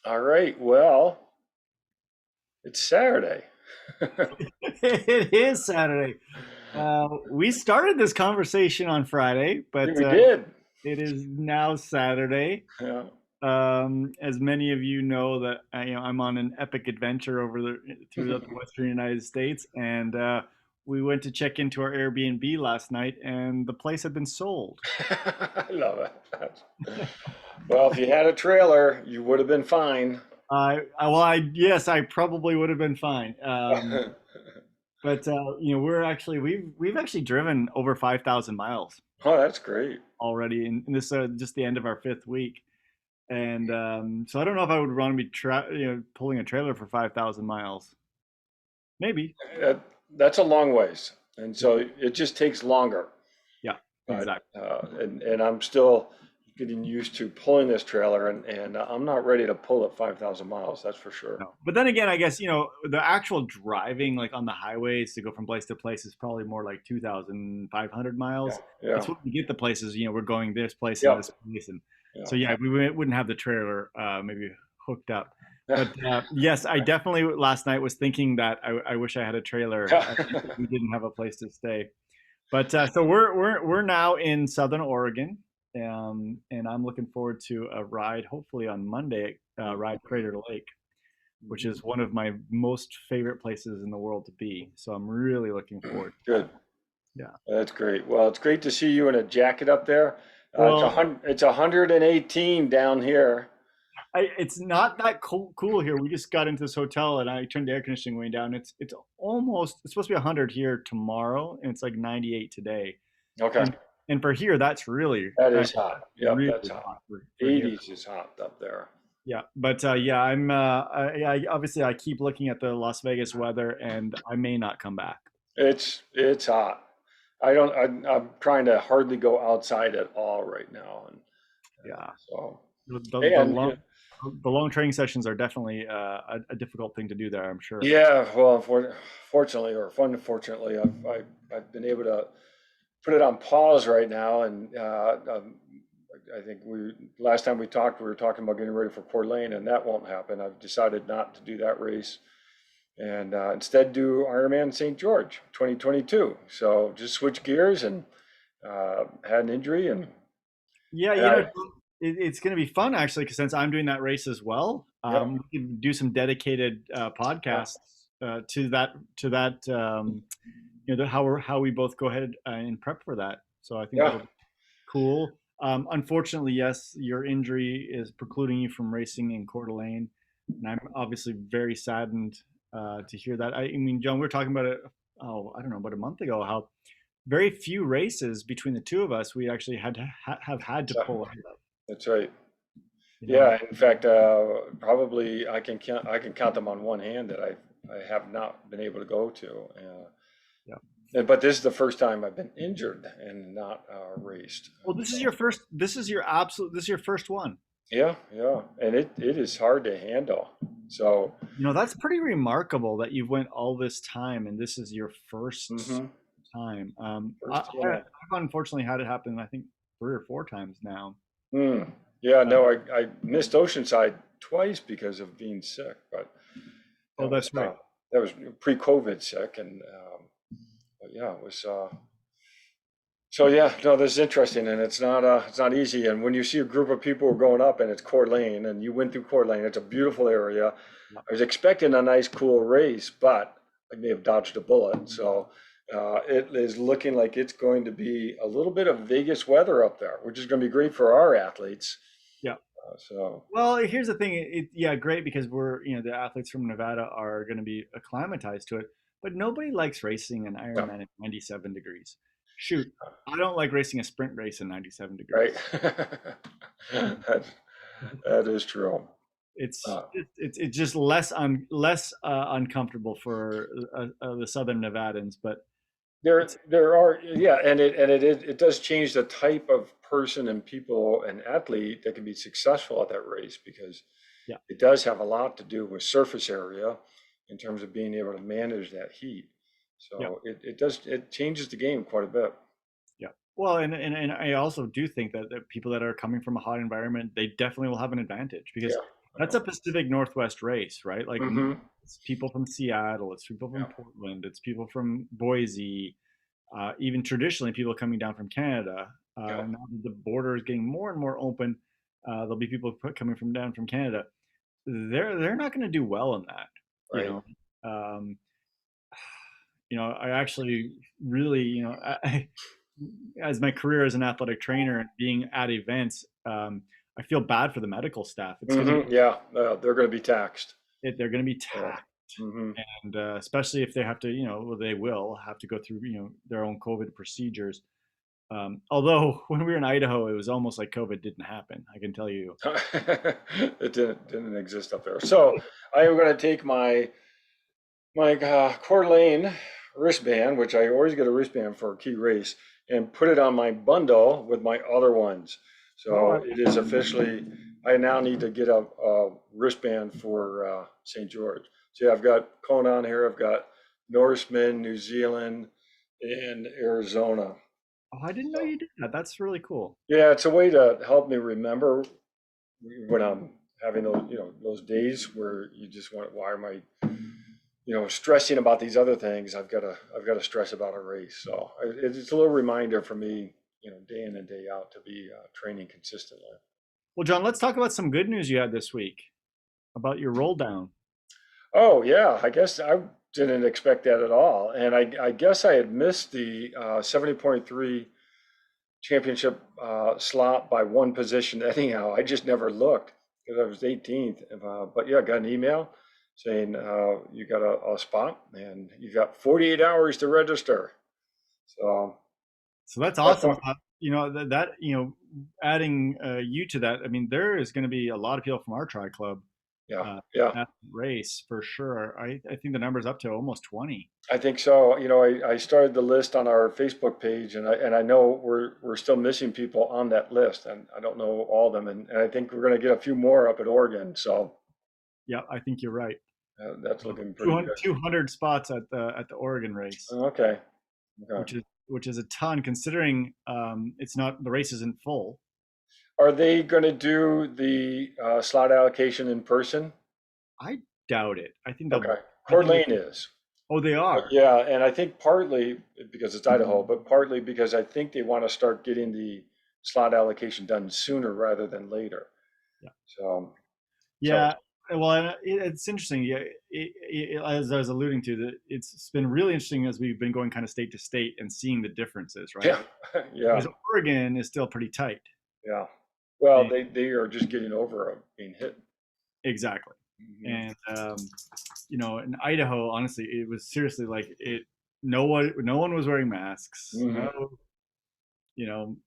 All right. Well, it's Saturday. It is Saturday. We started this conversation on Friday, Yeah, but we did. it is now Saturday. Yeah. As many of you know, that I'm on an epic adventure through the Western United States, and we went to check into our Airbnb last night, and the place had been sold. I love it. Well, if you had a trailer, you would have been fine. Yes, I probably would have been fine. But we've actually driven over 5,000 miles Oh, that's great. already, and this just the end of our fifth week. And so I don't know if I would want to be pulling a trailer for 5,000 miles. Maybe. That, that's a long ways, and Yeah. so it just takes longer. Yeah. But Exactly. and I'm still getting used to pulling this trailer, and I'm not ready to pull it 5,000 miles. That's for sure. No. But then again, I guess the actual driving like on the highways to go from place to place is probably more like 2,500 Yeah. miles. Yeah. It's when we get the places, we're going this place and this Yep. place, and Yeah. so yeah, wouldn't have the trailer maybe hooked up. But yes, I definitely last night was thinking that I wish I had a trailer. We didn't have a place to stay. But so we're now in Southern Oregon, and I'm looking forward to a ride, hopefully on Monday, ride Crater Lake, which is one of my most favorite places in the world to be. So I'm really looking forward to Good. that. Yeah. That's great. Well, it's great to see you in a jacket up there. Well, It's 118 down here. it's not that cool here. We just got into this hotel and I turned the air conditioning way down. It's supposed to be 100 here tomorrow, and it's like 98 today. Okay, And and for here, that's that is hot. Yep, really that's hot. hot for here. 80s is hot up there. Yeah, but yeah, obviously I keep looking at the Las Vegas weather, and I may not come back. It's hot. I don't. I'm trying to hardly go outside at all right now, and Yeah, so the the, the and long the long training sessions are definitely a difficult thing to do there, I'm sure. yeah. Well, fortunately or unfortunately, I've been able to put it on pause right now, and I think we last time we talked, we were talking about getting ready for Coeur d'Alene, and that won't happen. I've decided not to do that race and instead do Ironman St. George 2022. So just switch gears and had an injury, Yeah, and I it's going to be fun actually, because since I'm doing that race as well, yeah, we can do some dedicated yeah, podcasts to that. How we both go ahead and prep for that. So I think yeah. that'll be cool. Unfortunately, yes, your injury is precluding you from racing in Coeur d'Alene, and I'm obviously very saddened to hear that. I mean, John, we were talking about it. Oh, I don't know, about a month ago. How very few races between the two of us we actually had to have had to So pull out of. that's right. You know, Yeah, in fact, probably I can count them on one hand that I have not been able to go to. yeah. But this is the first time I've been injured and not raced. Well, And this is so your first. This is your first one. yeah, yeah, and it is hard to handle. So That's pretty remarkable that you've went all this time and this is your first mhm, time. first, I've unfortunately had it happen, I think, 3 or 4 times now. yeah, Uh, no, I missed Oceanside twice because of being sick, but oh, that was that's right. that was pre-COVID sick, and but yeah, it was. So yeah, no, this is interesting, and it's not easy. And when you see a group of people going up, and it's Coeur d'Alene, and you went through Coeur d'Alene, it's a beautiful area. Yeah. I was expecting a nice, cool race, but I may have dodged a bullet. So it is looking like it's going to be a little bit of Vegas weather up there, which is going to be great for our athletes. Yeah. So Well, here's the thing. Yeah, great, because the athletes from Nevada are going to be acclimatized to it, but nobody likes racing an yeah, Ironman at 97 degrees. Shoot, I don't like racing a sprint race in 97 right. degrees. that, that is true. It's Uh, it's just less uncomfortable for the Southern Nevadans, but it's there are, yeah, and it does change the type of person and people and athlete that can be successful at that race because yeah, it does have a lot to do with surface area in terms of being able to manage that heat. yeah, So it changes the game quite a bit. yeah. Well, and I also do think that the people that are coming from a hot environment, they definitely will have an advantage, because Yeah, That's a Pacific Northwest race, right? Like Hmm. it's people from Seattle, it's people from Yeah, Portland, it's people from Boise, even traditionally people coming down from Canada. yeah, Now that the border is getting more and more open, there'll be people coming from down from Canada. They're not going to do well in that, you right. know. Um, I actually really, as my career as an athletic trainer and being at events, I feel bad for the medical staff. It's going to be, Yeah, they're going to be taxed. they're going to be Yeah. taxed, Hmm. and especially if they have to, well, they will have to go through, their own COVID procedures. Although when we were in Idaho, it was almost like COVID didn't happen. I can tell you. It didn't exist up there. So I am going to take my Coeur d'Alene wristband, which I always get a wristband for a key race, and put it on my bundle with my other ones. Oh, So it is officially, I now need to get a wristband for St. George. So yeah, I've got Kona on here, I've got Norseman, New Zealand, and Arizona. I didn't know So you did that. That's really cool. yeah, it's a way to help me remember when I'm having those, those days where you just want, why am I, stressing about these other things? I've got to stress about a race. So it's a little reminder for me, day in and day out to be training consistently. Well, John, let's talk about some good news you had this week about your roll down. Oh yeah, I guess I didn't expect that at all, and I guess I had missed the 70.3 championship slot by one position. Anyhow, I just never looked because I was 18th. But yeah, I got an email saying you got a spot and you got 48 hours to register. So So that's that's awesome. fun. Adding you to that, I mean, there is going to be a lot of people from our tri club Yeah, uh, yeah, at the race for sure. I think the number's up to almost 20. I think so. I started the list on our Facebook page, and I know we're still missing people on that list, and I don't know all of them, and I think we're going to get a few more up at Oregon. So Yeah, I think you're right. that's looking pretty 200, good. 200 spots at the Oregon race, Okay, okay. which is a ton considering it's not the race isn't full. Are they going to do the slot allocation in person? I doubt it. Okay. I Coeur think d'Alene is. oh, they are. Yeah, and I think partly because it's Idaho, but partly because I think they want to start getting the slot allocation done sooner rather than later. Yeah. So, so Yeah. Well, and it's interesting. Yeah, as I was alluding to, that it's been really interesting as we've been going kind of state to state and seeing the differences, right? yeah, yeah, Because Oregon is still pretty tight. yeah. Well, And, they are just getting over being hit. exactly. Mhm. And in Idaho, honestly, it was seriously like it. No one was wearing masks. No, Mhm. you know,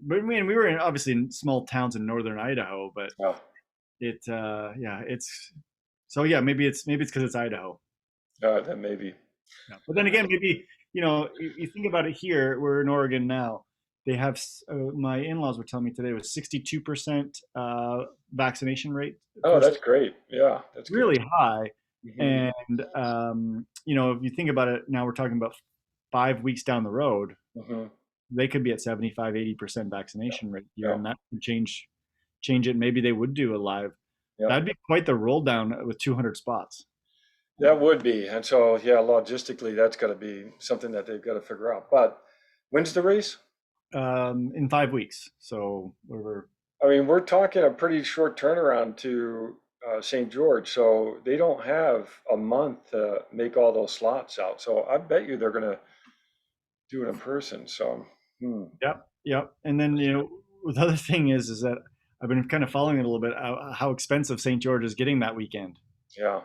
but I mean, we were obviously in small towns in northern Idaho, but Yeah, yeah, so yeah, maybe it's because it's Idaho. that maybe. Yeah. But then again, maybe you think about it here. We're in Oregon now. They have my in-laws were telling me today it was 62% vaccination rate. Oh, First, that's great. Yeah, that's good. really high. Hmm. And if you think about it, now we're talking about 5 weeks down the road, Hmm. they could be at 75, 80% Yeah, vaccination rate here, yeah, and that could change it. Maybe they would do a live. yeah. That'd be quite the roll down with 200 spots. That would be. And so, yeah, logistically, that's got to be something that they've got to figure out. But when's the race? In 5 weeks. So we're I mean, we're talking a pretty short turnaround to St. George. So they don't have a month to make all those slots out. So I bet you they're going to do it in person. So, hmm, Yep, yep. And then the other thing is that I've been kind of following it a little bit how expensive St. George is getting that weekend. yeah.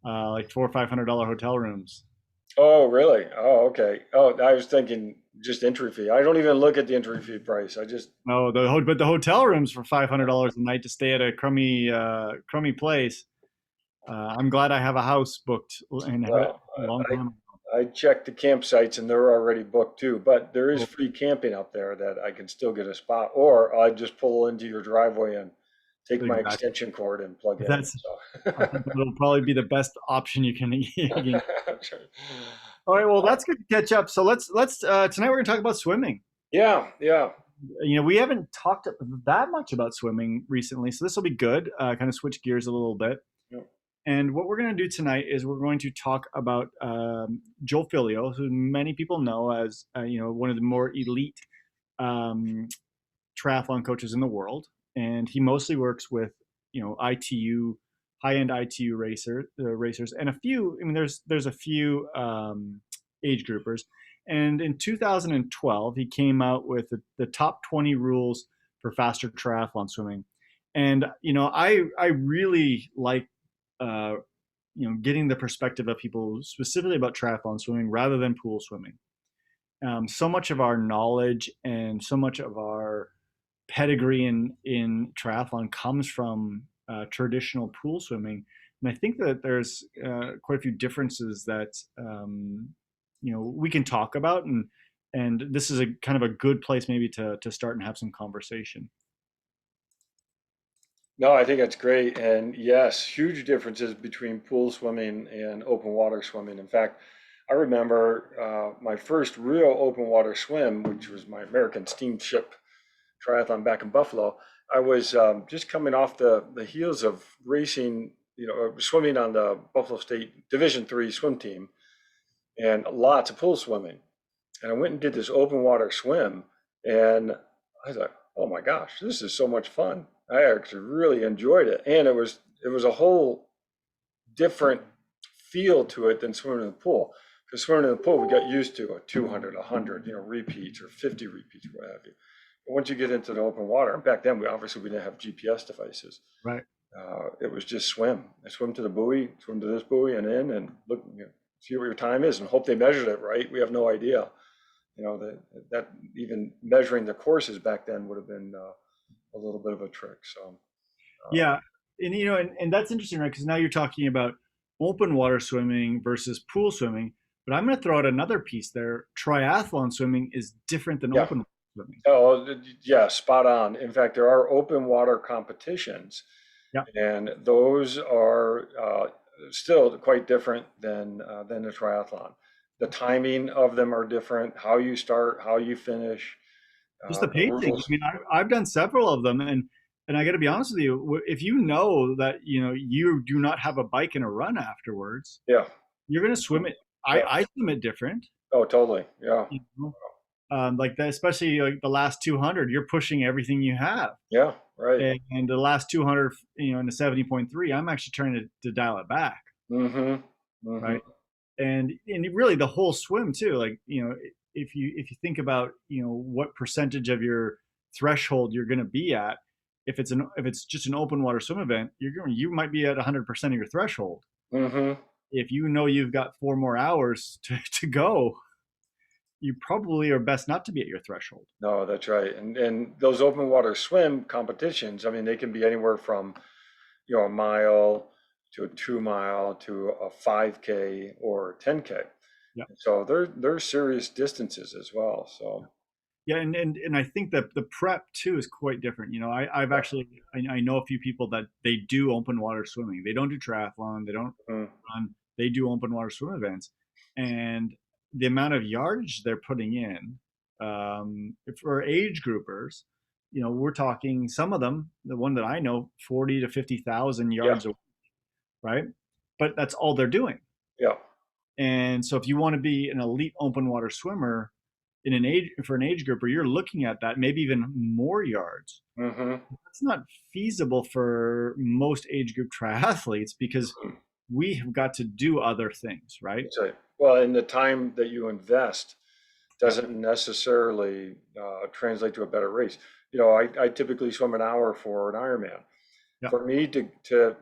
Like $400 or $500 hotel rooms. Oh, really? Oh, okay. Oh, I was thinking just entry fee. I don't even look at the entry fee price. I just, No, but the hotel rooms for $500 a night to stay at a crummy place. I'm glad I have a house booked and have it well, a long time. I checked the campsites and they're already booked too, but there is Ago. free camping out there that I can still get a spot, or I just pull into your driveway and take my Exactly. extension cord and plug in. That's I So, think that'll probably be the best option you can. All right, well, Uh, that's good to catch up. So let's tonight we're gonna talk about swimming. yeah, yeah. We haven't talked that much about swimming recently, so this will be good. Kind of switch gears a little bit. Yeah. And what we're going to do tonight is we're going to talk about Joel Filio, who many people know as one of the more elite um, triathlon coaches in the world, and he mostly works with ITU, high-end ITU racers, and a few. I mean, there's a few age groupers. And in 2012, he came out with the top 20 rules for faster triathlon swimming. And I really like uh, getting the perspective of people specifically about triathlon swimming rather than pool swimming. So much of our knowledge and so much of our pedigree in triathlon comes from traditional pool swimming, and I think that there's quite a few differences that we can talk about, and this is a kind of a good place maybe to start and have some conversation. No, I think that's great. And yes, huge differences between pool swimming and open water swimming. In fact, I remember my first real open water swim, which was my American Steamship Triathlon back in Buffalo. I was just coming off the heels of racing, swimming on the Buffalo State Division III swim team and lots of pool swimming. And I went and did this open water swim, and I thought, oh my gosh, this is so much fun. I actually really enjoyed it, and it was a whole different feel to it than swimming in the pool. Because swimming in the pool, we got used to a 200, 100, repeats or 50 repeats, what have you. But once you get into the open water, and back then we didn't have GPS devices. Right. It was just swim. I swim to the buoy, swim to this buoy, and in, and look, see what your time is, and hope they measured it right. We have no idea. That even measuring the courses back then would have been a little bit of a trick. So Yeah, and that's interesting, right? Because now you're talking about open water swimming versus pool swimming, but I'm going to throw out another piece there. Triathlon swimming is different than yeah, open water swimming. oh yeah, spot on. In fact, there are open water competitions, Yeah. and those are still quite different than the triathlon. The timing of them are different. How you start, how you finish, Just the the pacing. I rules. mean, I've done several of them, and I got to be honest with you. If you know that you do not have a bike and a run afterwards, Yeah, you're going to swim it. I yeah. I swim it different. Oh, totally. Yeah, You know? Like that, especially like the last 200, you're pushing everything you have, yeah. Right. and the last 200, in the 70.3, I'm actually trying to dial it back, Mm-hmm. Mm-hmm. right? And really the whole swim too, like if you think about what percentage of your threshold you're going to be at, if it's just an open water swim event, you might be at 100% of your threshold. Mm-hmm. If you know you've got 4 more hours to go, you probably are best not to be at your threshold. No, that's right. And those open water swim competitions, I mean, they can be anywhere from, a mile to a 2 mile to a 5K or 10K. Yeah. So they're serious distances as well. So Yeah, and I think that the prep too is quite different. I've yeah. actually I know a few people that they do open water swimming. They don't do triathlon. They don't Mm, run. They do open water swim events, and the amount of yardage they're putting in for age groupers, we're talking some of them. The one that I know, 40 to 50,000 yeah. yards, right? But that's all they're doing. Yeah. And so if you want to be an elite open water swimmer for an age group where you're looking at that, maybe even more yards, Mm-hmm. that's not feasible for most age group triathletes because we have got to do other things, right? That's right. Well, and the time that you invest Yeah. doesn't necessarily translate to a better race. I typically swim an hour for an Ironman. Yeah. For me to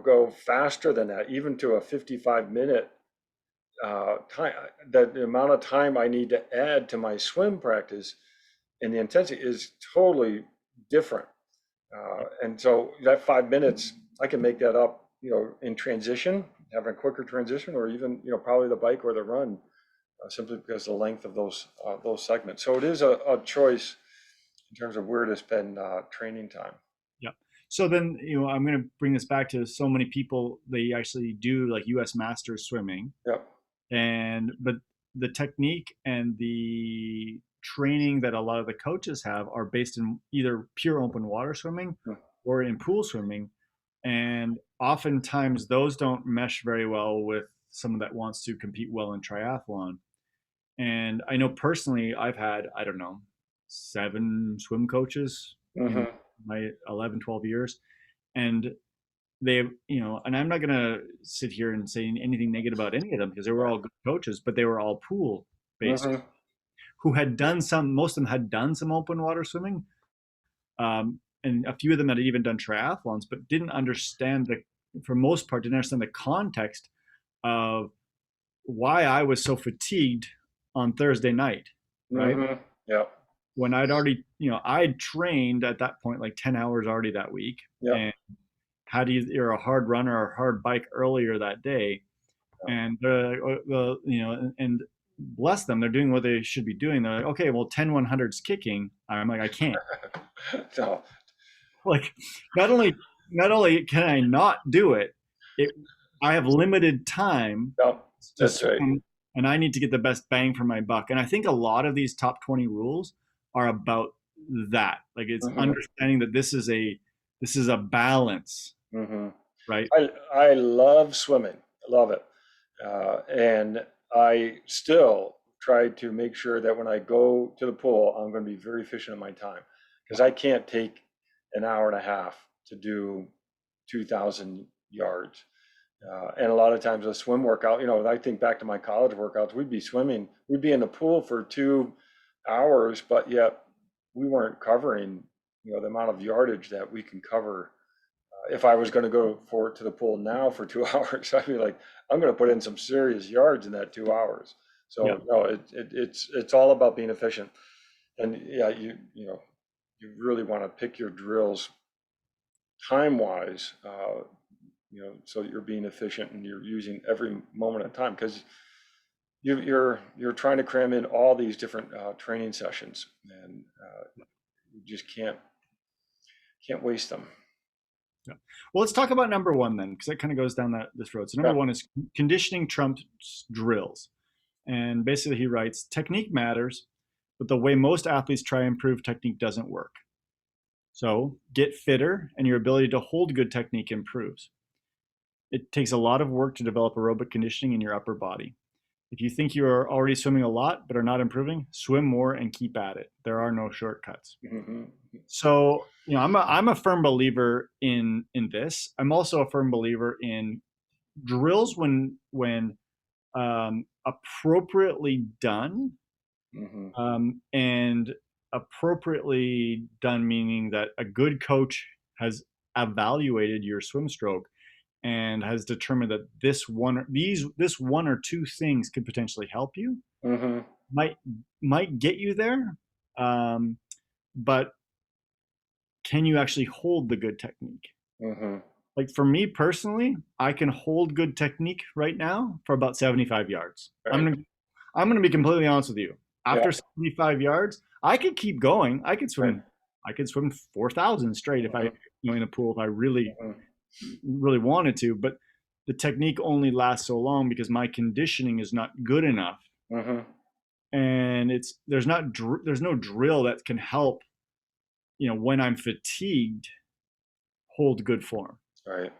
go faster than that, even to a 55-minute time, the amount of time I need to add to my swim practice and the intensity is totally different. And so that 5 minutes, I can make that up, in transition, having a quicker transition, or even, probably the bike or the run, simply because of the length of those segments. So it is a choice in terms of where to spend training time. Yeah. So then, I'm going to bring this back to so many people, they actually do like US Masters swimming, Yep. but the technique and the training that a lot of the coaches have are based in either pure open water swimming or in pool swimming. And oftentimes those don't mesh very well with someone that wants to compete well in triathlon. And I know personally, I've had, I don't know, 7 swim coaches in Hmm. my 11, 12 years. And they, and I'm not going to sit here and say anything negative about any of them because they were all good coaches, but they were all pool based Hmm. who had done most of them had done some open water swimming. And a few of them had even done triathlons, but didn't understand for most part, didn't understand the context of why I was so fatigued on Thursday night, right? Hmm. Yeah. When I'd already, I'd trained at that point like 10 hours already that week Yeah. and had either a hard run or a hard bike earlier that day. And and bless them, they're doing what they should be doing. They're like, okay, well, 10 100's kicking. I'm like, I can't. So, Like, not only can I not do it, it I have limited time no, to that's right. swim, and I need to get the best bang for my buck. And I think a lot of these top 20 rules are about that. Like, it's Hmm. understanding that this is a balance, Hmm. right? I love swimming. I love it. And I still try to make sure that when I go to the pool, I'm going to be very efficient in my time because I can't take an hour and a half to do 2,000 yards. And a lot of times a swim workout, I think back to my college workouts, we'd be in the pool for 2 hours, but yet we weren't covering, the amount of yardage that we can cover. If I was going to go to the pool now for 2 hours, I'd be like, I'm going to put in some serious yards in that 2 hours. Yeah. So no, it's all about being efficient. And yeah, you really want to pick your drills time wise, so you're being efficient and you're using every moment of time because you're trying to cram in all these different training sessions and you just can't waste them. Yeah. Well, let's talk about number one then, because that kind of goes down this road. So number Yeah. one is conditioning trumps drills. And basically he writes, technique matters, but the way most athletes try to improve technique doesn't work. So get fitter and your ability to hold good technique improves. It takes a lot of work to develop aerobic conditioning in your upper body. If you think you are already swimming a lot but are not improving, swim more and keep at it. There are no shortcuts. Hmm. So, I'm a firm believer in this. I'm also a firm believer in drills when appropriately done, Hmm. and appropriately done meaning that a good coach has evaluated your swim stroke and has determined that this one or two things could potentially help you, Hmm. might might get you there, um, but can you actually hold the good technique? Hmm. Like for me personally, I can hold good technique right now for about 75 yards. Right. I'm gonna be completely honest with you. Yeah. After 75 yards, I could keep going. Right. I could swim 4,000 straight if I, Hmm. in a pool if I really Hmm. really wanted to, but the technique only lasts so long because my conditioning is not good enough. Hmm. And there's no drill that can help, when I'm fatigued, hold good form. Right.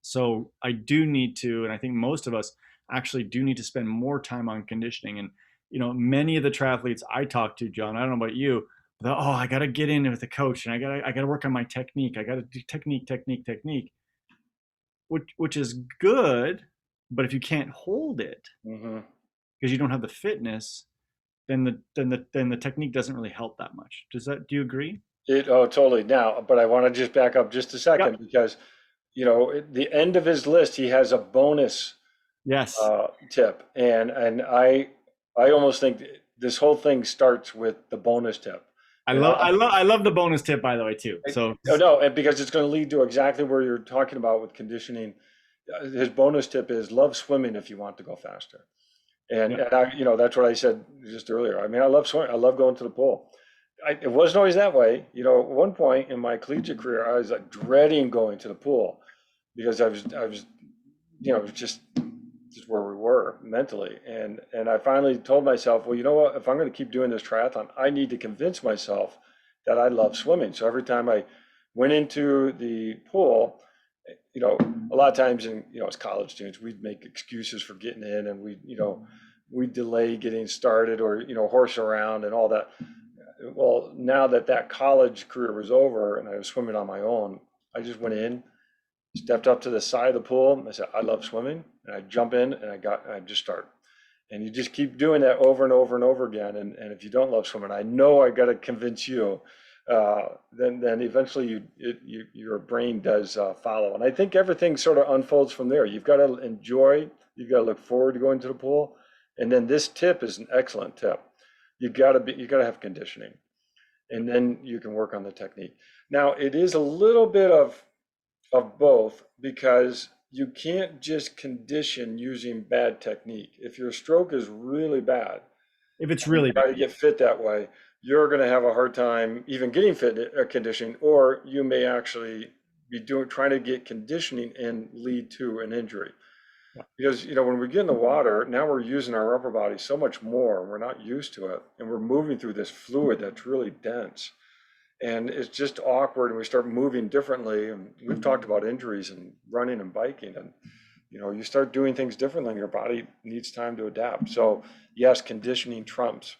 So I do need to, and I think most of us actually do need to spend more time on conditioning. And many of the triathletes I talk to, John, I don't know about you, but oh, I got to get in with the coach, and I got to work on my technique. I got to do technique, which is good, but if you can't hold it Hmm. because you don't have the fitness, then the technique doesn't really help that much. Do you agree? Oh, totally. Now, but I want to just back up just a Yep. second because, at the end of his list, he has a bonus Yes. tip, and I almost think this whole thing starts with the bonus tip. I And love I love I love the bonus tip, by the way, too. So oh, no, and because it's going to lead to exactly where you're talking about with conditioning. His bonus tip is love swimming if you want to go faster. And yeah. and that's what I said just earlier. I mean, I love swimming. I love going to the pool. It wasn't always that way. At one point in my collegiate career, I was like dreading going to the pool because I was just just where we were mentally. And I finally told myself, well, you know what? If I'm going to keep doing this triathlon, I need to convince myself that I love swimming. So every time I went into the pool, a lot of times as college students, we'd make excuses for getting in, and we delay getting started, or horse around and all that. Well, now that college career was over and I was swimming on my own, I just went in, stepped up to the side of the pool, and I said, I love swimming, and I jump in, and I just start. And you just keep doing that over and over and over again. And if you don't love swimming, I know I got to convince you. Then eventually your brain does follow. And I think everything sort of unfolds from there. You've got to enjoy. You've got to look forward to going to the pool. And then this tip is an excellent tip. You got to have conditioning, and then you can work on the technique. Now it is a little bit of both, because you can't just condition using bad technique. If your stroke is really bad, If it's and you really try bad, to get fit that way, you're going to have a hard time even getting fit conditioning, or you may actually be trying to get conditioning and lead to an injury. yeah. Because when we get in the water, now we're using our upper body so much more, and we're not used to it, and we're moving through this fluid that's really dense, and it's just awkward, and we start moving differently. And we've talked about injuries and running and biking, and you start doing things differently, and your body needs time to adapt. So yes, conditioning trumps,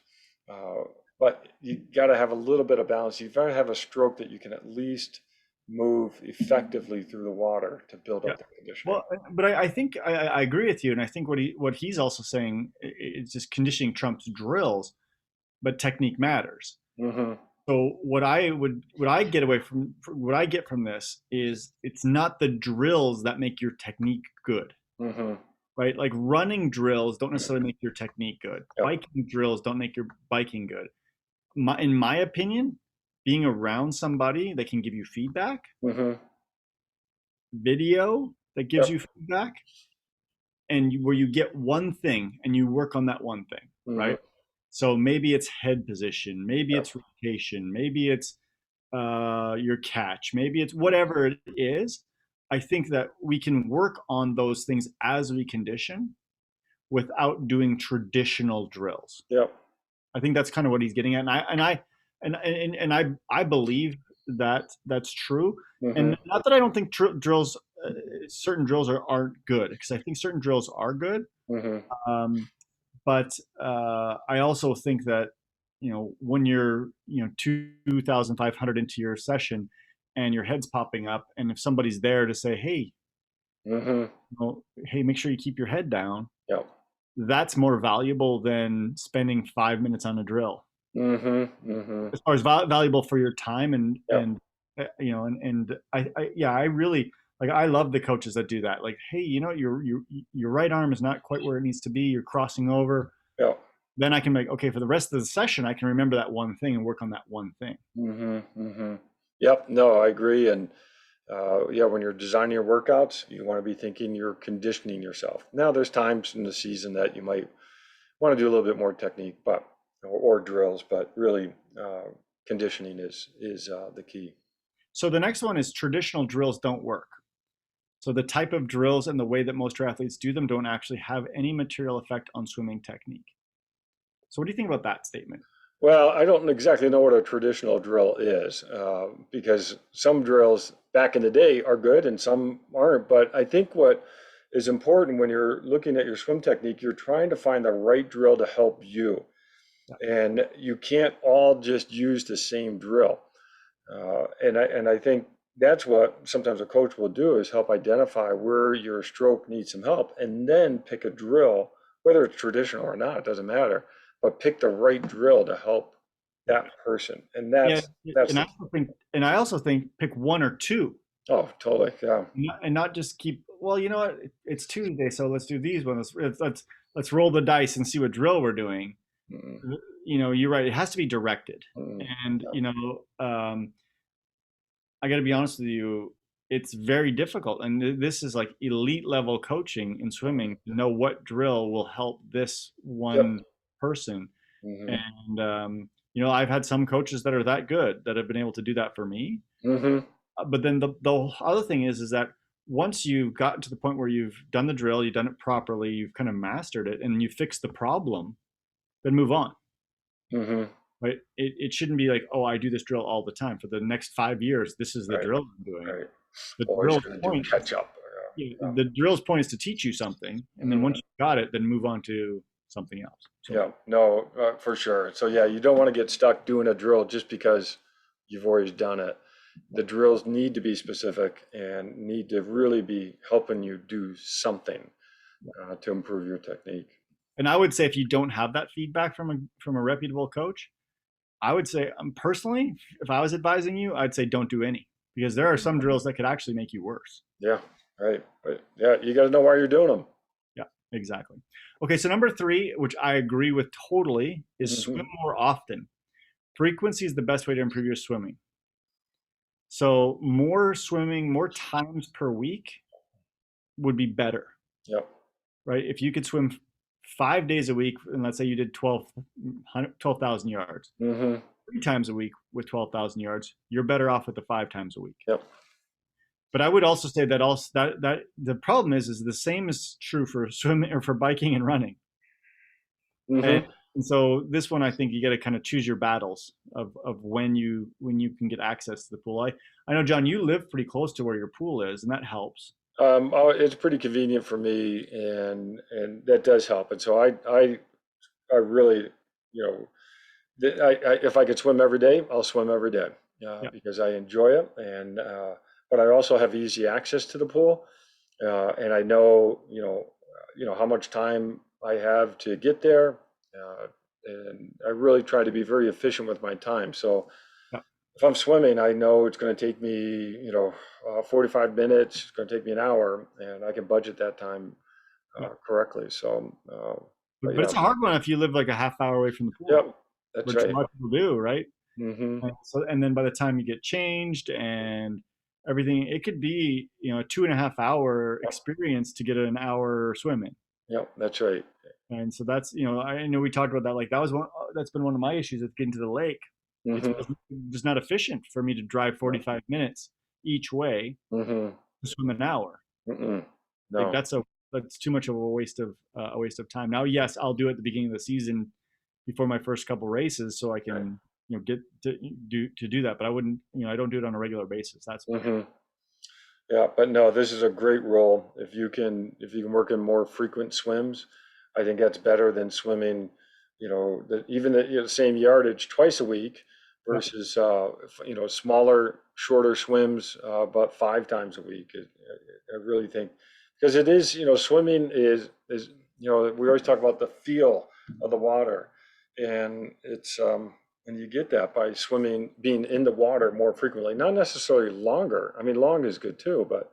uh, but you got to have a little bit of balance. You've got to have a stroke that you can at least move effectively through the water to build Yeah. up the conditioning. Well, but I think I agree with you, and I think what he's also saying is just conditioning trumps drills, but technique matters. Hmm. So what I get from this is it's not the drills that make your technique good, Hmm. right? Like running drills don't necessarily make your technique good. Yep. Biking drills don't make your biking good. In my opinion, being around somebody that can give you feedback, Hmm. video that gives Yep. you feedback, and where you get one thing and you work on that one thing, Hmm. right? So maybe it's head position, maybe Yep. it's rotation, maybe it's your catch, maybe it's whatever it is. I think that we can work on those things as we condition without doing traditional drills. Yep. I think that's kind of what he's getting at, and I believe that that's true. Hmm. And not that I don't think drills, certain drills aren't good, because I think certain drills are good. Hmm. Um, but I also think that when you're 2,500 into your session and your head's popping up, and if somebody's there to say, hey, Hmm. hey, make sure you keep your head down, Yep. that's more valuable than spending 5 minutes on a drill. Hmm. Hmm. As far as valuable for your time, Yep. and yeah, I really like, I love the coaches that do that. Like, hey, your right arm is not quite where it needs to be, you're crossing over. Yep. Then I can make, okay, for the rest of the session I can remember that one thing and work on that one thing. Hmm. Hmm. Yep. No, I agree. And yeah, when you're designing your workouts, you want to be thinking you're conditioning yourself. Now, there's times in the season that you might want to do a little bit more technique, or drills, but really, conditioning is the key. So the next one is traditional drills don't work. So the type of drills and the way that most triathletes do them don't actually have any material effect on swimming technique. So what do you think about that statement? Well, I don't exactly know what a traditional drill is, because some drills back in the day are good and some aren't. But I think what is important when you're looking at your swim technique, you're trying to find the right drill to help you. Yeah. And you can't all just use the same drill. And I think that's what sometimes a coach will do, is help identify where your stroke needs some help, and then pick a drill, whether it's traditional or not, it doesn't matter, but pick the right drill to help that person. And Yeah, that's and the key. I also think pick one or two, Oh, totally. Yeah. and not just keep. Well, you know what? It's Tuesday, so let's do these ones. Let's roll the dice and see what drill we're doing. Mm, You're right. It has to be directed, mm, and yeah. I got to be honest with you, it's very difficult. And this is like elite level coaching in swimming to know what drill will help this Yep. one person. Hmm. And, I've had some coaches that are that good that have been able to do that for me. Hmm. But then the other thing is that once you've gotten to the point where you've done the drill, you've done it properly, you've kind of mastered it, and you fix the problem, then move on. Hmm. Right? It shouldn't be like, oh, I do this drill all the time. For the next 5 years, this is the Right, drill I'm doing. right. The Always drill's going to do point catch up. yeah, the drill's point is to teach you something, and then Mhm. once you got it, then move on to something else. So Yeah, no, for sure. So yeah, you don't want to get stuck doing a drill just because you've always done it. The drills need to be specific and need to really be helping you do something to improve your technique. and I would say if you don't have that feedback from a reputable coach, I would say personally, if I was advising you, I'd say don't do any because there are some drills that could actually make you worse. Yeah, right. But yeah, you got to know why you're doing them. Yeah, exactly. Okay, so number three, which I agree with totally, is swim Hmm. more often. Frequency is the best way to improve your swimming. So more swimming, more times per week would be better, Yep. right? If you could swim 5 days a week, and let's say you did 12,000 yards, Hmm. 3 times a week with 12,000 yards, you're better off with the 5 times a week. Yep. But I would also say that that the problem is the same is true for swimming or for biking and running. Hmm. And, and so this one, I think you got to kind of choose your battles of when you can get access to the pool. I know, John, you live pretty close to where your pool is, and that helps. It's pretty convenient for me, and that does help. And so I really, you know, if I could swim every day, I'll swim every day Yeah, because I enjoy it. And but I also have easy access to the pool, and I know, how much time I have to get there, and I really try to be very efficient with my time. So yeah, if I'm swimming, I know it's going to take me, 45 minutes. It's going to take me an hour, and I can budget that time yeah. correctly. So, but But yeah, it's a hard one if you live like a half hour away from the pool, yep, that's which a right. lot of people do, right? Hmm. And then by the time you get changed and everything, it could be a 2.5 hour Yep, experience to get an hour swimming. yep, that's right. And so that's I know we talked about that. Like that was one that's been one of my issues with getting to the lake. It's Hmm. just not efficient for me to drive 45 minutes each way Hmm. to swim an hour. Mm-mm. Like No. that's too much of a waste of time. Now, yes, I'll do it at the beginning of the season before my first couple races, so I Right. can get to do that. But I wouldn't I don't do it on a regular basis. That's for sure. Hmm. Yeah, but no, this is a great role. If you can work in more frequent swims, I think that's better than swimming, even the same yardage twice a week Yeah, versus smaller, shorter swims, but 5 times a week. I really think because it is, swimming is we always talk about the feel of the water, and and you get that by swimming, being in the water more frequently, not necessarily longer. I mean, long is good too, but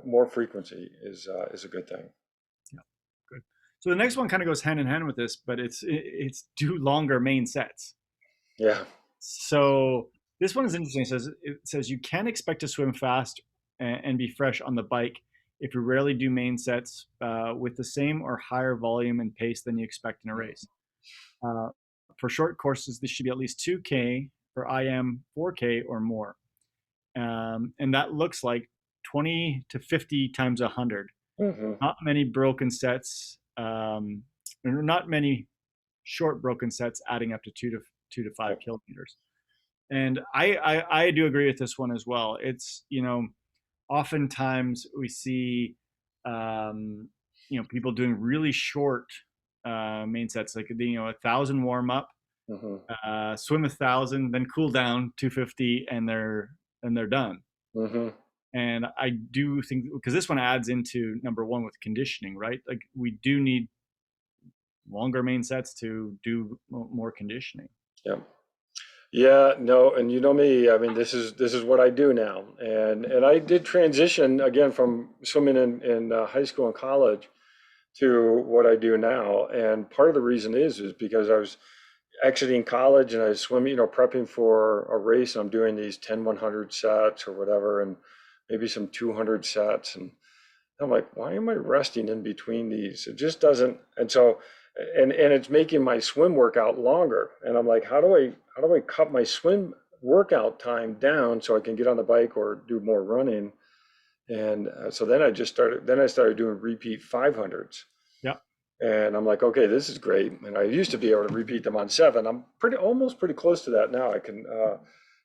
more frequency is a good thing. yeah, good. So the next one kind of goes hand in hand with this, but it's do longer main sets. Yeah. So this one is interesting. It says you can expect to swim fast and be fresh on the bike if you rarely do main sets with the same or higher volume and pace than you expect in a race. Uh, for short courses, this should be at least 2K for IM 4K or more. And that looks like 20 to 50 times 100. Hmm. Not many broken sets, not many short broken sets adding up to 2 to 5 kilometers. And I do agree with this one as well. It's oftentimes we see people doing really short main sets, like 1,000 warm up, Hmm. swim 1,000, then cool down 250, and they're done. Hmm. And I do think because this one adds into number one with conditioning, right? Like we do need longer main sets to do more conditioning. Yeah. Yeah, no, and you know me, I mean, this is what I do now. And I did transition again from swimming in high school and college to what I do now. And part of the reason is because I was exiting college and I was swimming, prepping for a race, and I'm doing these 10 100 sets or whatever, and maybe some 200 sets. And I'm like, why am I resting in between these? It just doesn't. And so, and it's making my swim workout longer. And I'm like, how do I cut my swim workout time down so I can get on the bike or do more running? And so then I started doing repeat 500s. Yeah. And I'm like, okay, this is great. And I used to be able to repeat them on 7. I'm almost pretty close to that now. I can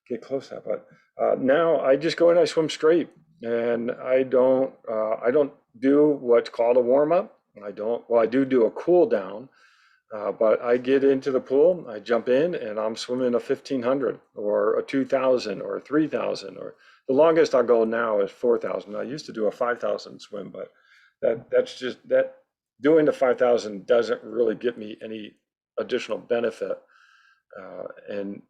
get close to that, but now I just go and I swim straight, and I don't do what's called a warm up. I don't. Well, I do a cool down, but I get into the pool, I jump in, and I'm swimming a 1500 or a 2000 or a 3000, or the longest I'll go now is 4000. I used to do a 5000 swim, but that's just that doing the 5000 doesn't really get me any additional benefit. And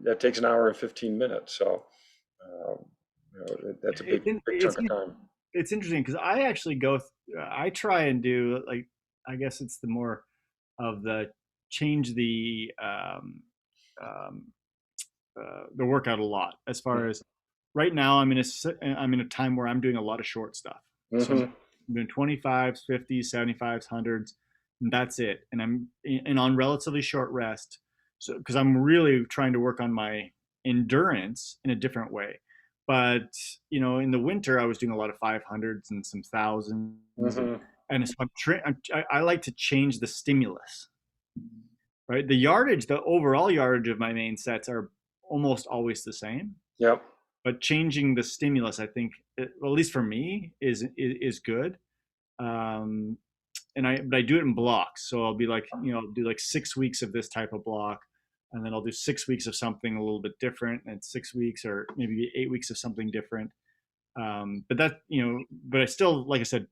that takes an hour and 15 minutes. So um, that's a big It's chunk of time. it's interesting because I actually I try and do like, I guess it's the more of the change um, the workout a lot. As far as right now, I'm in a time where I'm doing a lot of short stuff. So Mm-hmm. I'm doing 25s, 50s, 75s, 100s, and that's it. And I'm on relatively short rest. So because I'm really trying to work on my endurance in a different way. But in the winter, I was doing a lot of 500s and some thousands, Mm-hmm. and so I like to change the stimulus, right? The overall yardage of my main sets are almost always the same, Yep. but changing the stimulus, I think, well, at least for me, is good. Um, but I do it in blocks. So I'll be like, I'll do like 6 weeks of this type of block, and then I'll do 6 weeks of something a little bit different, and 6 weeks or maybe 8 weeks of something different. But I still, like I said,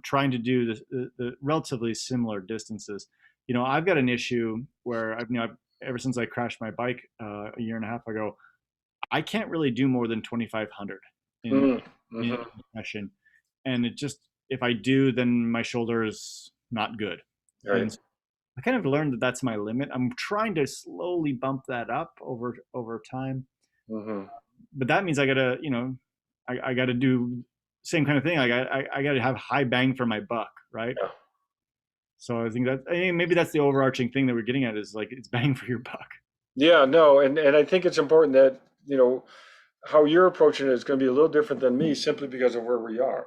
trying to do the relatively similar distances. I've got an issue where ever since I crashed my bike a year and a half ago, I can't really do more than 2,500 in in Mm-hmm. session, and it just if I do, then my shoulder is not good, Right. and so I kind of learned that that's my limit. I'm trying to slowly bump that up over time, Mm-hmm. but that means I got to do same kind of thing. I got to have high bang for my buck, right? Yeah. So I think maybe that's the overarching thing that we're getting at is like it's bang for your buck. Yeah, no, and I think it's important that, how you're approaching it is going to be a little different than me simply because of where we are.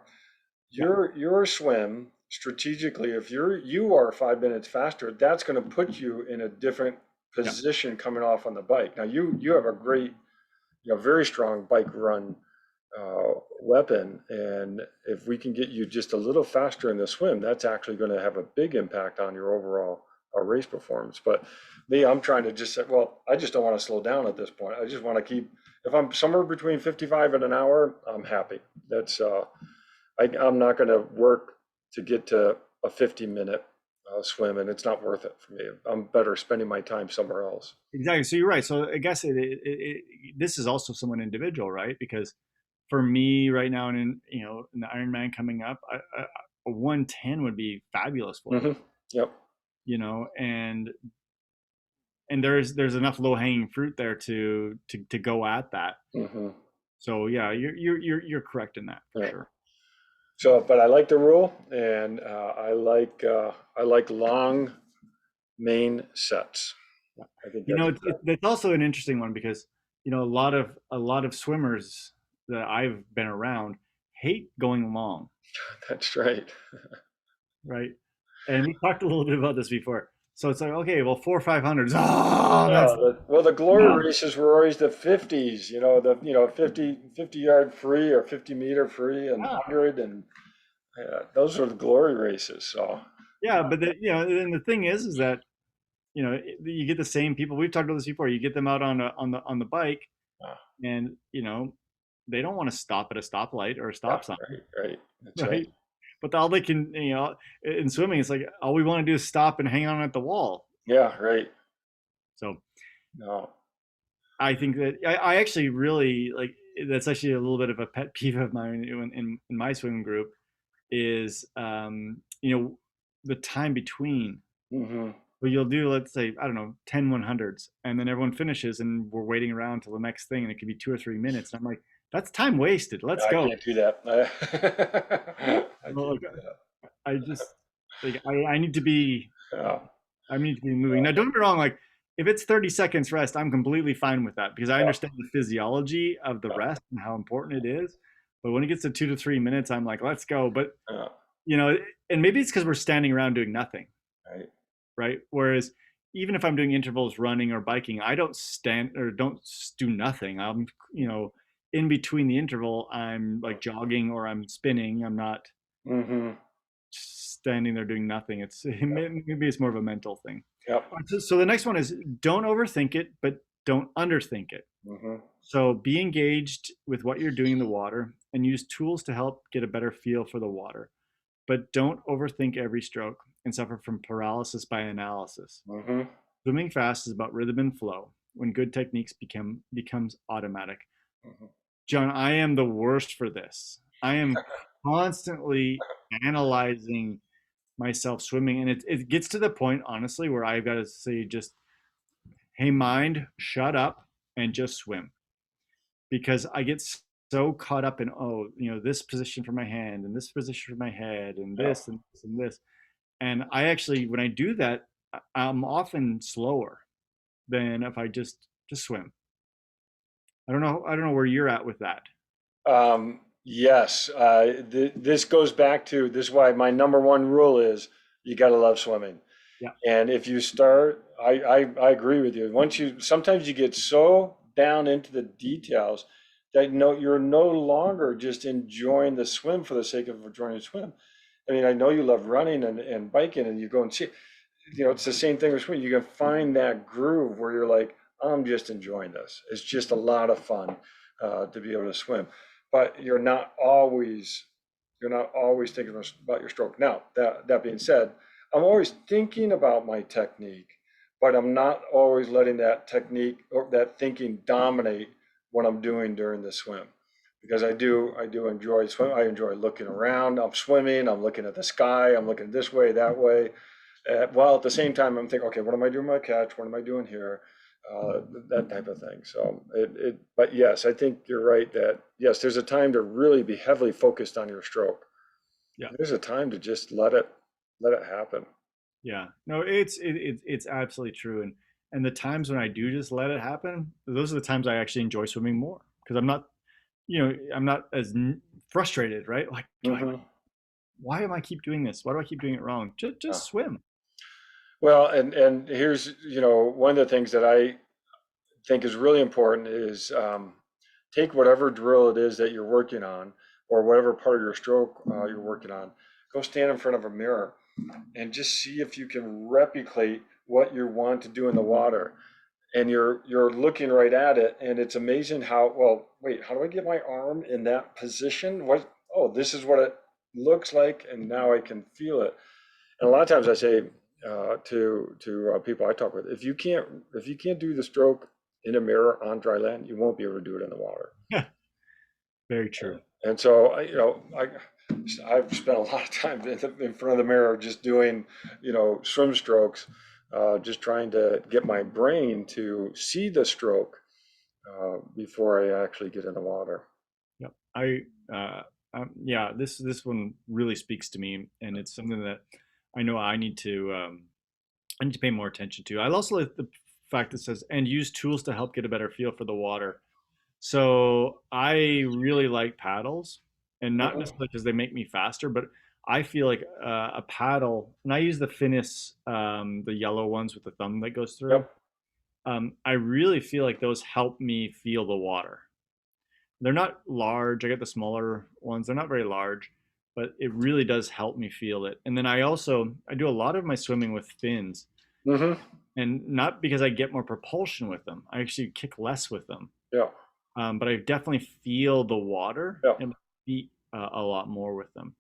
Yeah, Your swim strategically, if you are 5 minutes faster, that's going to put you in a different yeah, position coming off on the bike. Now you have a great, very strong bike run weapon, and if we can get you just a little faster in the swim, that's actually going to have a big impact on your overall race performance. But me, I'm trying to just say, well, I just don't want to slow down at this point. I just want to keep. If I'm somewhere between 55 and an hour, I'm happy. That's I'm not going to work to get to a 50-minute swim, and it's not worth it for me. I'm better spending my time somewhere else. exactly. So you're right. So I guess this is also somewhat individual, right? Because for me right now, and in the Ironman coming up, a 110 would be fabulous for me. Hmm. Yep. And there's enough low hanging fruit there to go at that. Hmm. So yeah, you're correct in that for Yeah. sure. So, but I like the rule, and I like long main sets. Yeah. I think that's That's also an interesting one because a lot of swimmers that I've been around hate going long, that's right. right? And we talked a little bit about this before. So it's like, okay, well, 4 or 500s. Oh, Yeah. that's Well, the glory no. races were always the 50s. The 50 yard free or 50-meter free and Yeah, 100, and those are the glory races. So yeah, but and the thing is that you get the same people. We've talked about this before. You get them out on the bike, uh, and they don't want to stop at a stoplight or a yeah, stop sign, right, right. That's right. right? But all they can, in swimming, it's like all we want to do is stop and hang on at the wall. Yeah, right. So No. I think that I actually really like that's actually a little bit of a pet peeve of mine in my swim group is the time between. Hmm. But you'll do, let's say, I don't know, 10 100s, and then everyone finishes, and we're waiting around till the next thing, and it could be 2 or 3 minutes. And I'm like, that's time wasted. Let's I go. can't do that. I Well, can't like, do that. I just like I need to be Yeah. I need to be moving. Now, don't get me wrong. Like, if it's 30 seconds rest, I'm completely fine with that because I Yeah. understand the physiology of the Yeah. rest and how important it is. But when it gets to 2 to 3 minutes, I'm like, let's go. But Yeah, you know, and maybe it's because we're standing around doing nothing, right. right? Whereas even if I'm doing intervals running or biking, I don't stand or don't do nothing. I'm, in between the interval, I'm like jogging or I'm spinning. I'm not Mm-hmm. standing there doing nothing. It's maybe it's more of a mental thing. Yep. So the next one is don't overthink it, but don't underthink it. Mm-hmm. So be engaged with what you're doing in the water and use tools to help get a better feel for the water. But don't overthink every stroke and suffer from paralysis by analysis. Mm-hmm. Swimming fast is about rhythm and flow when good techniques becomes automatic. Mm-hmm. John, I am the worst for this. I am constantly analyzing myself swimming, and it gets to the point, honestly, where I've got to say, just, hey, mind, shut up and just swim, because I get so caught up in, oh, this position for my hand and this position for my head and Yeah. this and this and this. And I actually, when I do that, I'm often slower than if I just swim. I don't know where you're at with that. Yes, this goes back to this is why my number one rule is you got to love swimming. Yeah. And if you start, I agree with you. Sometimes you get so down into the details that you're no longer just enjoying the swim for the sake of enjoying the swim. I mean, I know you love running and biking, and you go and see, it's the same thing with swimming. You can find that groove where you're like, I'm just enjoying this. It's just a lot of fun to be able to swim. But you're not always thinking about your stroke. Now, that being said, I'm always thinking about my technique, but I'm not always letting that technique or that thinking dominate what I'm doing during the swim. Because I do enjoy swim. I enjoy looking around. I'm swimming. I'm looking at the sky. I'm looking this way, that way. While at the same time, I'm thinking, okay, what am I doing with my catch? What am I doing here? That type of thing. So but yes, I think you're right that yes, there's a time to really be heavily focused on your stroke. Yeah. There's a time to just let it happen. Yeah. No, it's absolutely true. And the times when I do just let it happen, those are the times I actually enjoy swimming more, because I'm not as frustrated, right? Like, Hmm. why am I keep doing this? Why do I keep doing it wrong? Just Yeah. swim. Well, and here's, one of the things that I think is really important is take whatever drill it is that you're working on, or whatever part of your stroke you're working on. Go stand in front of a mirror and just see if you can replicate what you want to do in the water. And you're looking right at it, and it's amazing how, well, wait, how do I get my arm in that position? Oh, this is what it looks like, and now I can feel it. And a lot of times I say to people I talk with, if you can't do the stroke in a mirror on dry land, you won't be able to do it in the water. Very true. And so I've spent a lot of time in front of the mirror just doing swim strokes, just trying to get my brain to see the stroke before I actually get in the water. Yep. Uh, yeah, this one really speaks to me, and it's something that I know I need to pay more attention to. I also like the fact that it says and use tools to help get a better feel for the water. So I really like paddles, and not Mhm. necessarily because they make me faster, but I feel like a paddle, and I use the Finnis, the yellow ones with the thumb that goes through. Yep. I really feel like those help me feel the water. They're not large. I get the smaller ones. They're not very large, but it really does help me feel it. And then I do a lot of my swimming with fins, Hmm. and not because I get more propulsion with them. I actually kick less with them. Yeah. But I definitely feel the water Yeah. and my feet a lot more with them.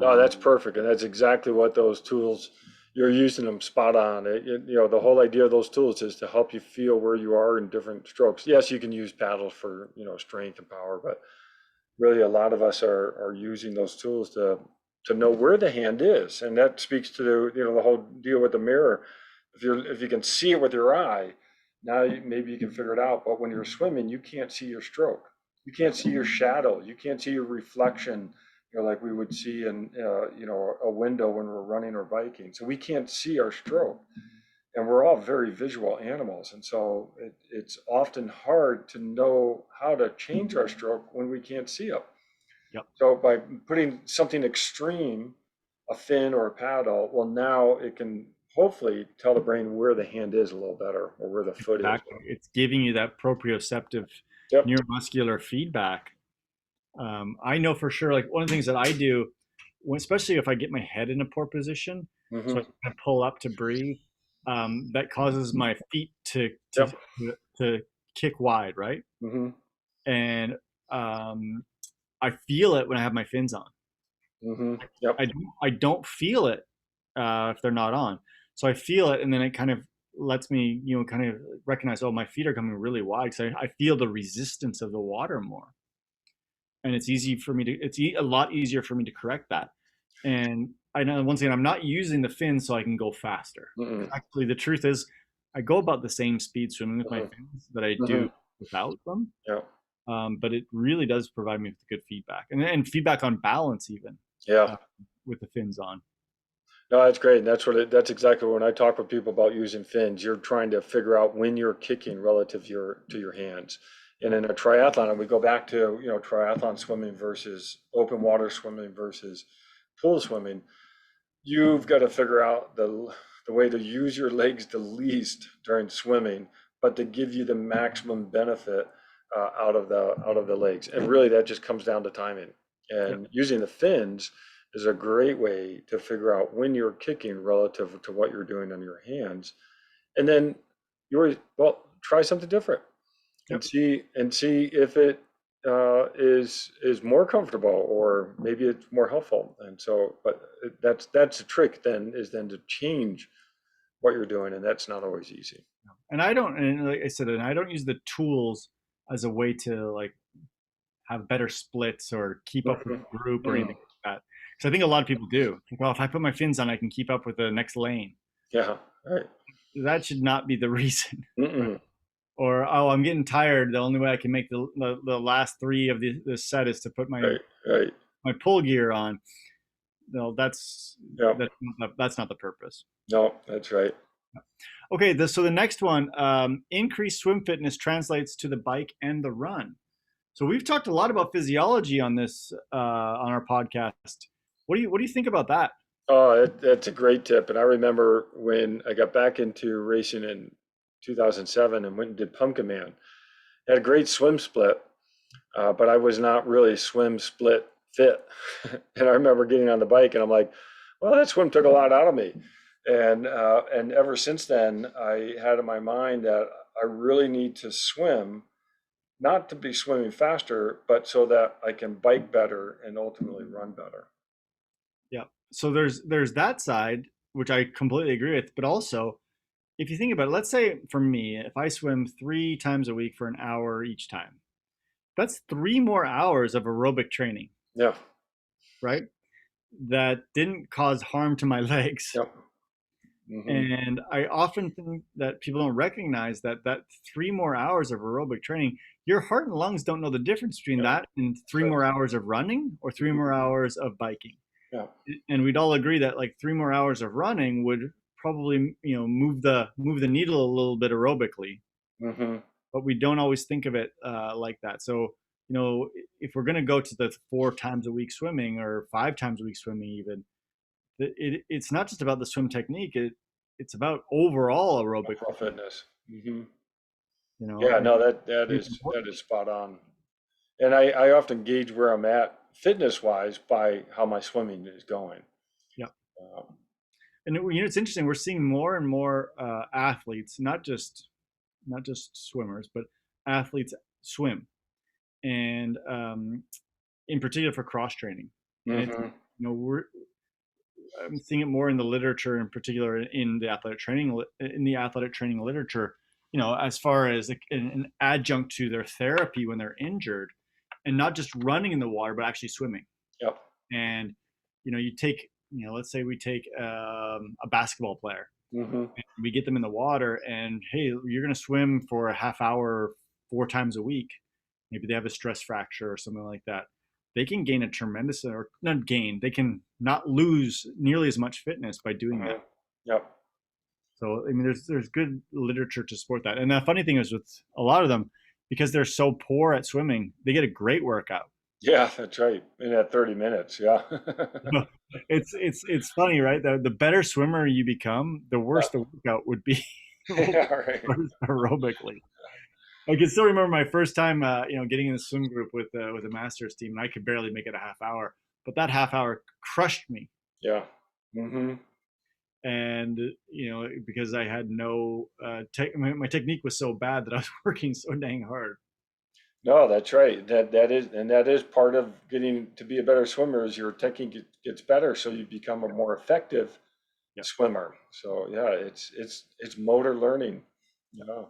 No, Um, that's perfect, and that's exactly what those tools, you're using them spot on. The whole idea of those tools is to help you feel where you are in different strokes. Yes, you can use paddles for, strength and power, but really a lot of us are using those tools to know where the hand is, and that speaks to the whole deal with the mirror. If you can see it with your eye, now maybe you can figure it out. But when you're swimming, you can't see your stroke. You can't see your shadow. You can't see your reflection. Like we would see in a window when we're running or biking. So we can't see our stroke, and we're all very visual animals, and so it's often hard to know how to change our stroke when we can't see it. Yep. So by putting something extreme, a fin or a paddle, well, now it can hopefully tell the brain where the hand is a little better or where the foot is. Exactly. It's giving you that proprioceptive Yep. neuromuscular feedback. I know for sure, like one of the things that I do, especially if I get my head in a poor position, so I Mm-hmm. can pull up to breathe, that causes my feet Yep. to kick wide, right? Mm-hmm. And I feel it when I have my fins on. Mm-hmm. Yep. I don't feel it if they're not on. So I feel it, and then it kind of lets me, kind of recognize, oh, my feet are coming really wide. So I feel the resistance of the water more, and it's easy for me to. It's a lot easier for me to correct that. And I know once again, I'm not using the fins so I can go faster. Mm-hmm. Actually, the truth is, I go about the same speed swimming with my Mm-hmm. fins that I Mm-hmm. do without them. Yep. But it really does provide me with good feedback, and feedback on balance even Yeah. uh, with the fins on. No, that's great. And that's exactly when I talk with people about using fins. You're trying to figure out when you're kicking relative to your hands. And in a triathlon, and we go back to, triathlon swimming versus open water swimming versus pool swimming, you've got to figure out the way to use your legs the least during swimming, but to give you the maximum benefit out of the legs. And really, that just comes down to timing. Yep. And using the fins is a great way to figure out when you're kicking relative to what you're doing on your hands. And then well, try something different and Yep. see if it is more comfortable or maybe it's more helpful. And so, but that's the trick then to change what you're doing, and that's not always easy. And I don't, and like I said, and I don't use the tools as a way to like have better splits or keep up with Mhm. the group or Mm. anything like that. Because I think a lot of people do. Like, well, if I put my fins on, I can keep up with the next lane. Yeah, right. That should not be the reason, right? Mm-mm. Or, oh, I'm getting tired. The only way I can make the last three of the set is to put Right, right. my pull gear on. No, Yeah, that's not the purpose. no, that's right. Okay, so the next one, increased swim fitness translates to the bike and the run. So we've talked a lot about physiology on this on our podcast. What do you think about that? Oh, that's a great tip. And I remember when I got back into racing in 2007 and went and did Pumpkin Man. Had a great swim split, but I was not really swim split fit. And I remember getting on the bike and I'm like, well, that swim took a lot out of me. And ever since then, I had in my mind that I really need to swim, not to be swimming faster, but so that I can bike better and ultimately run better. Yeah. So there's that side, which I completely agree with, but also if you think about it, let's say for me, if I swim 3 times a week for an hour each time, that's 3 more hours of aerobic training, Yeah. right? That didn't cause harm to my legs. Yep. Hmm. And I often think that people don't recognize that 3 more hours of aerobic training, your heart and lungs don't know the difference between Yeah. that and three Right. more hours of running or 3 more hours of biking. Yeah. And we'd all agree that like 3 more hours of running would probably move the needle a little bit aerobically, Hmm. but we don't always think of it like that. So if we're going to go to the 4 times a week swimming or 5 times a week swimming, even it's not just about the swim technique. It's about overall aerobic Overall fitness. fitness. Hmm. Yeah, And no, that it's is that important. is spot on. And I often gauge where I'm at fitness wise by how my swimming is going. Yeah. Um, And it's interesting. We're seeing more and more athletes, not just swimmers, but athletes swim, and in particular for cross training. And it's mhm. we're I'm seeing it more in the literature, in particular in the athletic training literature. As far as an adjunct to their therapy when they're injured, and not just running in the water, but actually swimming. Yep. And you take, let's say we take a basketball player, Hmm. and we get them in the water, and hey, you're going to swim for a half hour 4 times a week. Maybe they have a stress fracture or something like that. They can gain a tremendous, or not gain, they can not lose nearly as much fitness by doing Hmm. that. Yep. So I mean, there's good literature to support that. And the funny thing is with a lot of them, because they're so poor at swimming, they get a great workout. Yeah, that's right. In that 30 minutes, yeah. It's funny, right? The better swimmer you become, the worse the workout would be Yeah, right. aerobically. I can still remember my first time, getting in the swim group with a masters team, and I could barely make it a half hour. But that half hour crushed me, Yeah. Hmm. and because I had no my technique was so bad that I was working so dang hard. No, that's right. That is part of getting to be a better swimmer is your technique gets better, so you become a more effective Yeah, swimmer. So yeah, it's motor learning. yeah. Yeah.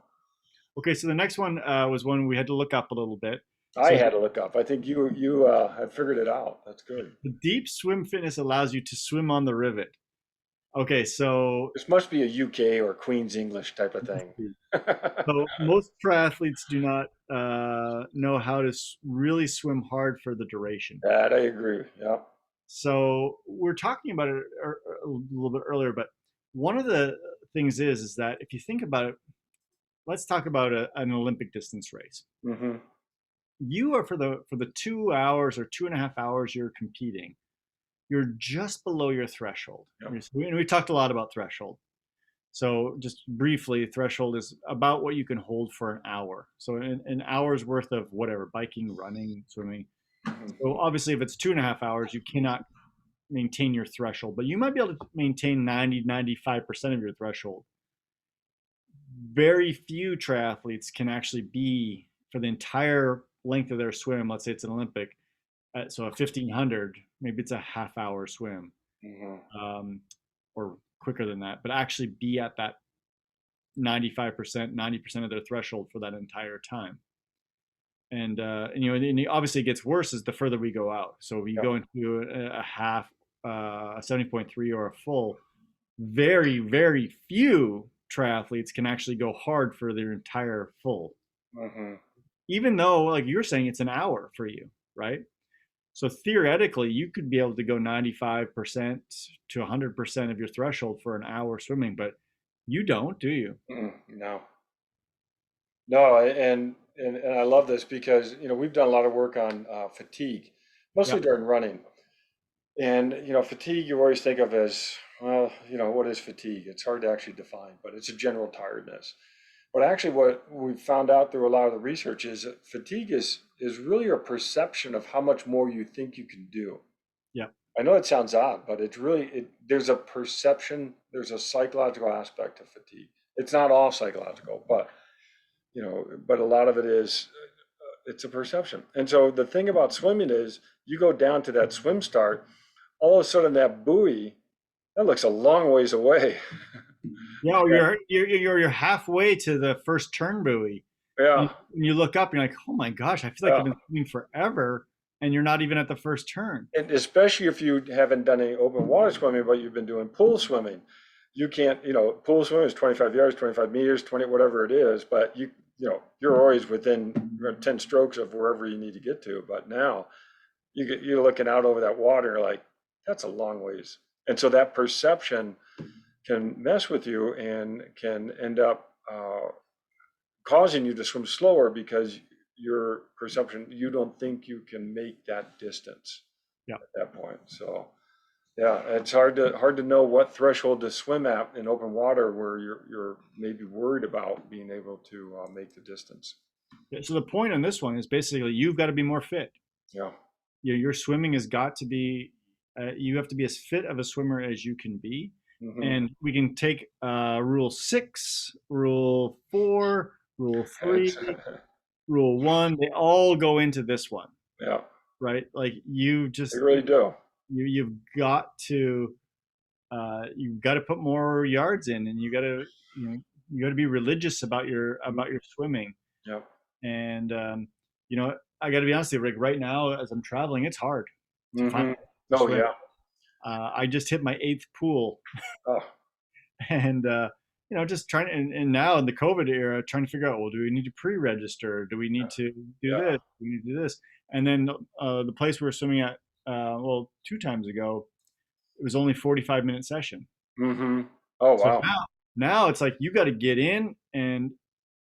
Okay, so the next one was one we had to look up a little bit. I So had to look up. I think you have figured it out. That's good. the deep swim fitness allows you to swim on the rivet. Okay, so This must be a UK or Queen's English type of thing. so most triathletes do not know how to really swim hard for the duration. That I agree. Yeah. So we're talking about it a little bit earlier, but one of the things is that if you think about it, let's talk about an Olympic distance race. Hmm. You are for the 2 hours or 2.5 hours you're competing, you're just below your threshold. Yeah. And we talked a lot about threshold. So just briefly, threshold is about what you can hold for an hour. So an hour's worth of whatever, biking, running, swimming. Hmm. So obviously, if it's 2.5 hours, you cannot maintain your threshold, but you might be able to maintain 95% of your threshold. Very few triathletes can actually be for the entire length of their swim. Let's say it's an Olympic, so a 1500, maybe it's a half hour swim, Hmm. um, or quicker than that, but actually be at that 95%, 90% of their threshold for that entire time. And obviously it gets worse as the further we go out. So if you Yeah. go into a half, a 70.3 or a full, very, very few triathletes can actually go hard for their entire full, Hmm. even though, like you're saying, it's an hour for you, right? So theoretically, you could be able to go 95% to 100% of your threshold for an hour swimming, but you don't, do you? No. No, and I love this because we've done a lot of work on fatigue, Yeah. mostly during running. And fatigue you always think of as, well, what is fatigue? It's hard to actually define, but it's a general tiredness. But actually, what we found out through a lot of the research is that fatigue is really a perception of how much more you think you can do. Yeah. I know it sounds odd, but it's really there's a perception, there's a psychological aspect of fatigue. It's not all psychological, but a lot of it is it's a perception. And so the thing about swimming is you go down to that swim start, all of a sudden that buoy, that looks a long ways away. Yeah, or you're halfway to the first turn buoy, and Yeah, you look up, and you're like, oh my gosh, I feel like yeah. I've been swimming forever, and you're not even at the first turn. And especially if you haven't done any open water swimming, but you've been doing pool swimming, you can't, pool swimming is 25 yards, 25 meters, 20, whatever it is, but you're always within 10 strokes of wherever you need to get to. But now you're looking out over that water, and you're like, that's a long ways. And so that perception can mess with you and can end up causing you to swim slower because your perception, you don't think you can make that distance Yeah. at that point. So yeah, it's hard to know what threshold to swim at in open water where you're maybe worried about being able to make the distance. Yeah, so the point on this one is basically you've got to be more fit. Yeah. Your swimming has got to be, you have to be as fit of a swimmer as you can be. Hmm. And we can take rule 6, rule 4, rule 3, rule 1. They all go into this one, Yeah, right? Like you they just really do. you've got to put more yards in, and you got to be religious about your swimming. Yeah. And I got to be honest with you, Rick. Right now, as I'm traveling, it's hard to find Hmm. to Oh swim. yeah. I just hit my eighth pool, Oh. and just trying. And now in the COVID era, trying to figure out, well, do we need to pre-register? Do we need to do Yeah. this? Do we need to do this? And then the place we were swimming at, well, 2 times ago, it was only 45-minute session. Hmm. Oh So wow. now it's like you got to get in, and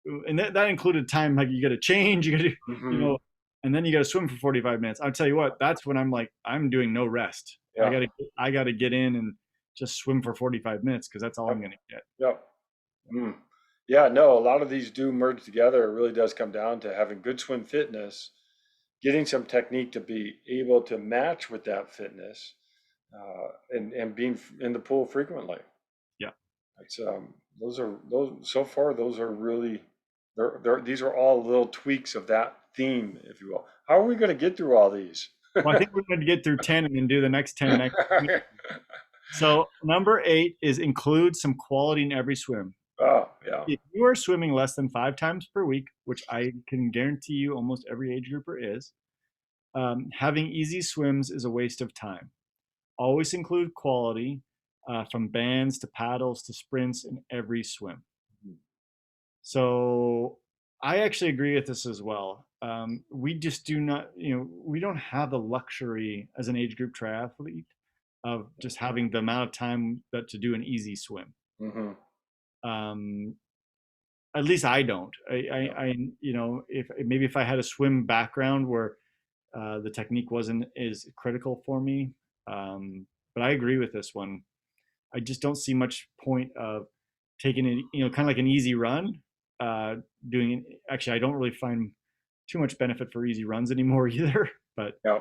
that included time like you got to change, you got to, you Hmm. know, and then you got to swim for 45 minutes. I'll tell you what, that's when I'm like, I'm doing no rest. I Yeah. gotta, I gotta get in and just swim for 45 minutes because that's all I'm Yep. gonna get. Yep. Mm. Yeah, no, a lot of these do merge together. It really does come down to having good swim fitness, getting some technique to be able to match with that fitness, and being in the pool frequently. Yeah. It's those so far those are really these are all little tweaks of that theme, if you will. How are we going to get through all these? Well, I think we're going to get through 10 and then do the next 10 next week. So number 8 is include some quality in every swim. Oh, yeah. If you are swimming less than 5 times per week, which I can guarantee you almost every age grouper is, having easy swims is a waste of time. Always include quality, from bands to paddles to sprints in every swim. So I actually agree with this as well. We just do not, we don't have the luxury as an age group triathlete of just having the amount of time that to do an easy swim. Hmm. Um, at least I don't. Yeah. If maybe if I had a swim background where the technique wasn't as critical for me, but I agree with this one. I just don't see much point of taking it, kind of like an easy run. Uh, doing actually, I don't really find too much benefit for easy runs anymore either. But Yeah.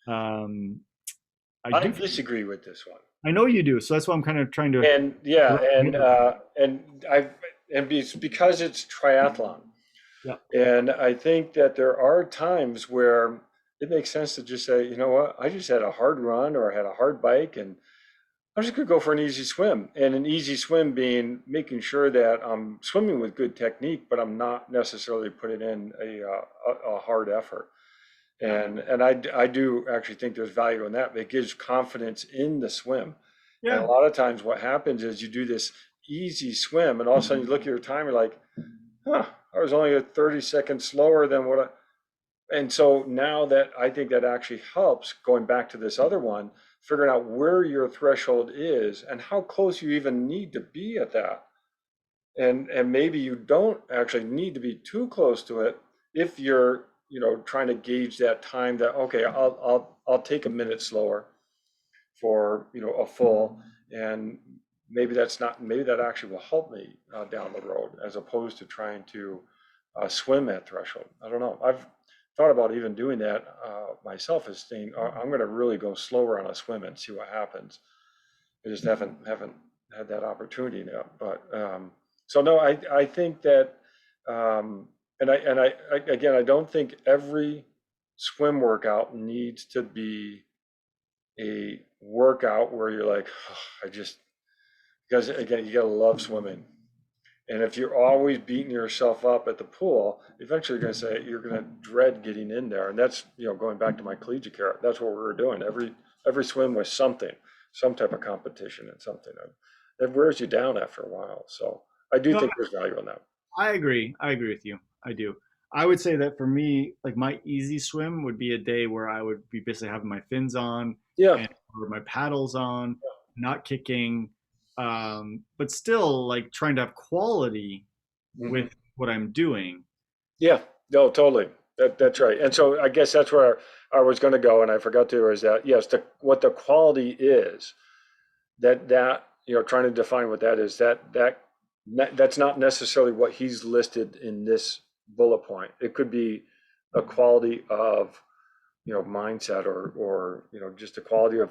um, I I do. disagree with this one. I know you do, so that's why I'm kind of trying to. And yeah, wrap my head around it. it's because it's triathlon. Yeah, And I think that there are times where it makes sense to just say, you know what, I just had a hard run or I had a hard bike and I'm just gonna go for an easy swim. And an easy swim being making sure that I'm swimming with good technique, but I'm not necessarily putting in a hard effort. And I do actually think there's value in that. It gives confidence in the swim. And a yeah. lot of times what happens is you do this easy swim and all of a sudden you look at your time, you're like, huh, I was only a 30 seconds slower than what and so now that I think that actually helps going back to this other one, figuring out where your threshold is and how close you even need to be at that. And maybe you don't actually need to be too close to it if you're, trying to gauge that time that, okay, I'll take a minute slower for, a full, and maybe that actually will help me down the road as opposed to trying to swim at threshold. I don't know. I've thought about even doing that myself as saying, I'm going to really go slower on a swim and see what happens. I just haven't had that opportunity yet. But so no, I think that, again, I don't think every swim workout needs to be a workout where you're like, oh, because again, you gotta love swimming. And if you're always beating yourself up at the pool, eventually you're gonna dread getting in there. And that's, going back to my collegiate care, that's what we were doing. Every swim was something, some type of competition and something. And it wears you down after a while. So I do No, think there's value in that. I agree. I agree with you. I do. I would say that for me, like my easy swim would be a day where I would be basically having my fins on Yeah. and or my paddles on, not kicking, but still like trying to have quality Hmm. with what I'm doing. Yeah. No, totally. That's right. And so I guess that's where I was going to go, and I forgot to, is that yes, what the quality is, that trying to define what that is, that's not necessarily what he's listed in this bullet point. It could be a quality of mindset, or just a quality of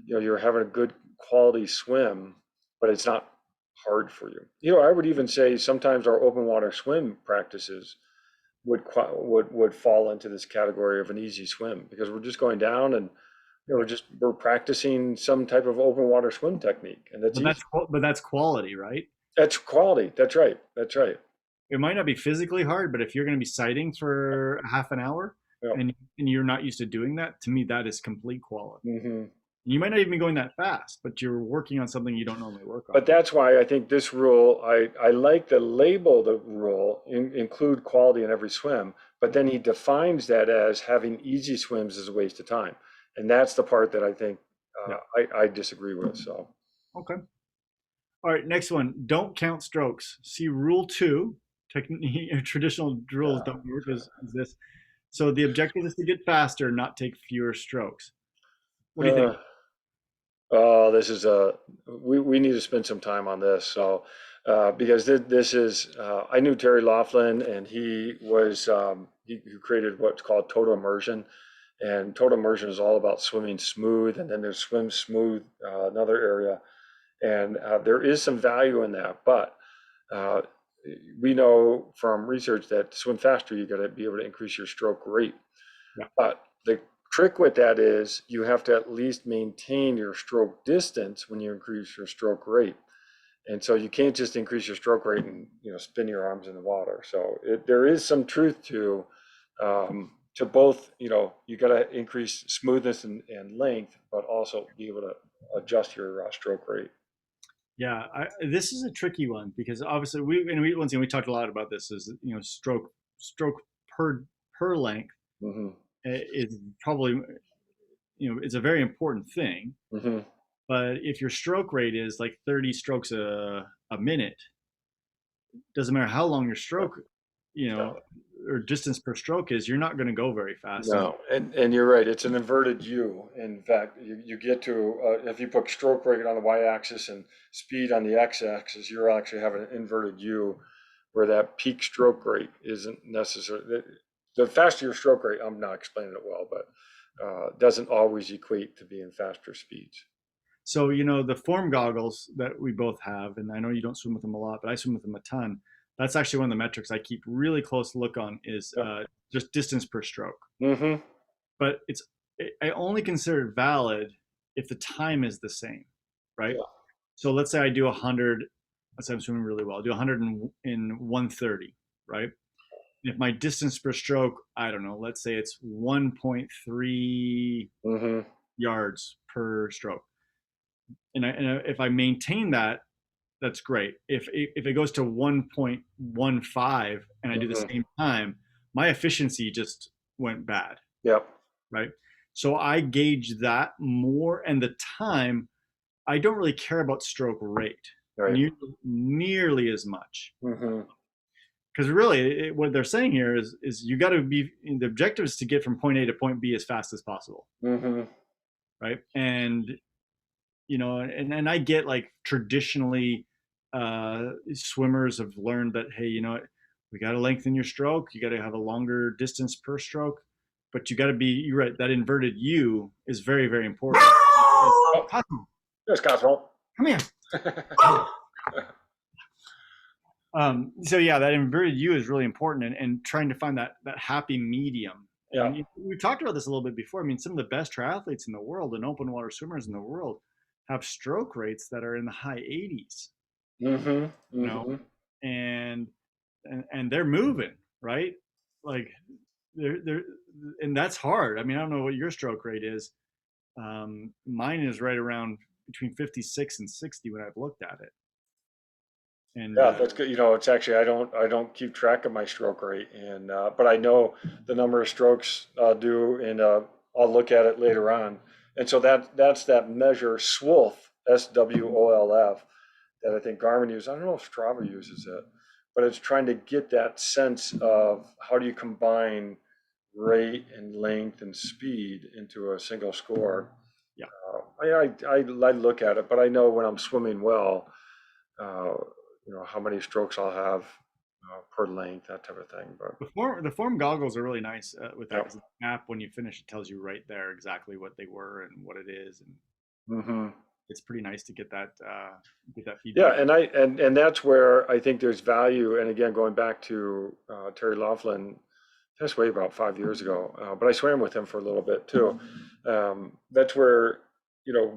you're having a good quality swim, but it's not hard for you. I would even say sometimes our open water swim practices would fall into this category of an easy swim because we're just going down and we're practicing some type of open water swim technique, and that's easy. But that's quality, right? That's quality. That's right. That's right. It might not be physically hard, but if you're going to be sighting for half an hour Yeah. and you're not used to doing that, to me that is complete quality. Hmm. You might not even be going that fast, but you're working on something you don't normally work on. But that's why I think this rule, I like the label, the rule, include quality in every swim, but then he defines that as having easy swims is a waste of time. And that's the part that I think Yeah. I disagree with. So, Okay. All right. Next one. Don't count strokes. See Rule 2. Traditional rules don't work. Is this? So the objective is to get faster, not take fewer strokes. What do you think? Uh, Oh, this is we need to spend some time on this. So, because this is, I knew Terry Laughlin, and he was, he created what's called total immersion. And total immersion is all about swimming smooth, and then there's swim smooth, another area. And there is some value in that. But uh, we know from research that to swim faster, you got to be able to increase your stroke rate. Yeah. But the trick with that is you have to at least maintain your stroke distance when you increase your stroke rate. And so you can't just increase your stroke rate and spin your arms in the water. So there is some truth to both. You got to increase smoothness and length, but also be able to adjust your stroke rate. Yeah, this is a tricky one because obviously once again we talked a lot about this is stroke per length Hmm. is probably it's a very important thing. Hmm. But if your stroke rate is like 30 strokes a minute, doesn't matter how long your Yeah. stroke, you Yeah. know, or distance per stroke is, you're not going to go very fast. And No, and you're right. It's an inverted U. In fact, you get to if you put stroke rate on the y-axis and speed on the x-axis, you're actually having an inverted U, where that peak stroke rate isn't necessary. The faster your stroke rate, I'm not explaining it well, but doesn't always equate to being faster speeds. so, the form goggles that we both have, and I know you don't swim with them a lot, but I swim with them a ton. That's actually one of the metrics I keep really close look on is Yeah. just distance per stroke. Mm-hmm. But I only consider it valid if the time is the same, right? Yeah. So let's say I do 100. Let's say I'm swimming really well. I do 100 in 130, right? And if my distance per stroke, I don't know, let's say it's 1.3 Mm-hmm. yards per stroke, and if I maintain that, that's great. If it goes to 1.15 and I do the Mm-hmm. same time, my efficiency just went bad, Yep. right? So I gauge that more, and the time. I don't really care about stroke rate Right. nearly as much Mm-hmm. because really what they're saying here is you got to be the objective is to get from point A to point B as fast as possible, Mm-hmm. right? And and I get like traditionally swimmers have learned that hey, we got to lengthen your stroke, you got to have a longer distance per stroke, but you got to be you're right, that inverted U is very very important. Oh, Cosmo, there's Cosmo. come here. So yeah, that inverted U is really important, and trying to find that happy medium. Yeah. And we talked about this a little bit before. I mean, some of the best triathletes in the world and open water swimmers in the world have stroke rates that are in the high 80s, Mm-hmm. you know, Mm-hmm. and and they're moving, right? Like they're and that's hard. I mean, I don't know what your stroke rate is. Mine is right around between 56 and 60 when I've looked at it. And Yeah, that's good. It's actually I don't keep track of my stroke rate, and but I know the number of strokes due, and I'll look at it later on. And so that's that measure SWOLF, SWOLF, that I think Garmin uses. I don't know if Strava uses it, but it's trying to get that sense of how do you combine rate and length and speed into a single score. yeah. I look at it, but I know when I'm swimming well, uh, how many strokes I'll have per length, that type of thing. But The form goggles are really nice with that yeah. because the app when you finish it tells you right there exactly what they were and what it is, and Hmm. it's pretty nice to get that Yeah, feedback. and that's where I think there's value. And again, going back to Terry Laughlin, passed away about 5 years ago, but I swam with him for a little bit too. That's where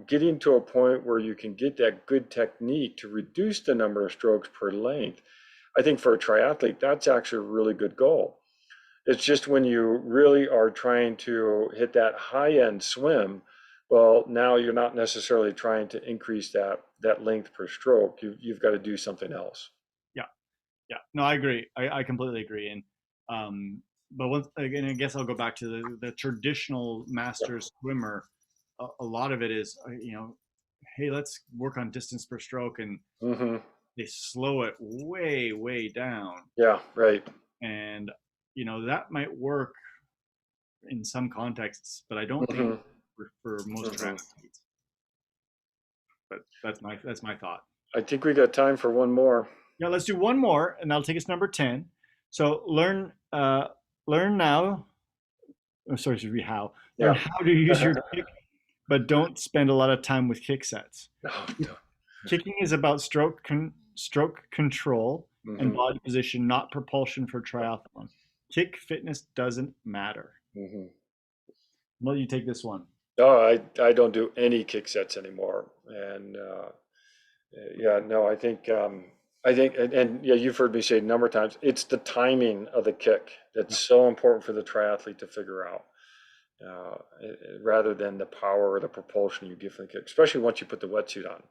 getting to a point where you can get that good technique to reduce the number of strokes per length. I think for a triathlete, that's actually a really good goal. It's just when you really are trying to hit that high end swim, well, now you're not necessarily trying to increase that length per stroke. You've got to do something else. Yeah, yeah. No, I agree. I completely agree. And but once again, I guess I'll go back to the traditional Yeah. master swimmer. A lot of it is hey, let's work on distance per stroke, and Hmm. they slow it way way down, Yeah. Right. and that might work in some contexts, but I don't think Hmm. for most Hmm. triathletes. But that's my thought. I think we got time for one more. Yeah, let's do one more, and that'll take us number 10. So learn now. Oh, sorry, should be how. Learn Yeah. how to use your kick, but don't spend a lot of time with kick sets. No, Kicking is about stroke control and no. body position, not propulsion for triathlon. Kick fitness doesn't matter. Hmm. Well, you take this one. No, I don't do any kick sets anymore. And yeah, no, I think, and yeah, you've heard me say a number of times, it's the timing of the kick that's Yeah. so important for the triathlete to figure out, rather than the power or the propulsion you give from the kick, especially once you put the wetsuit on.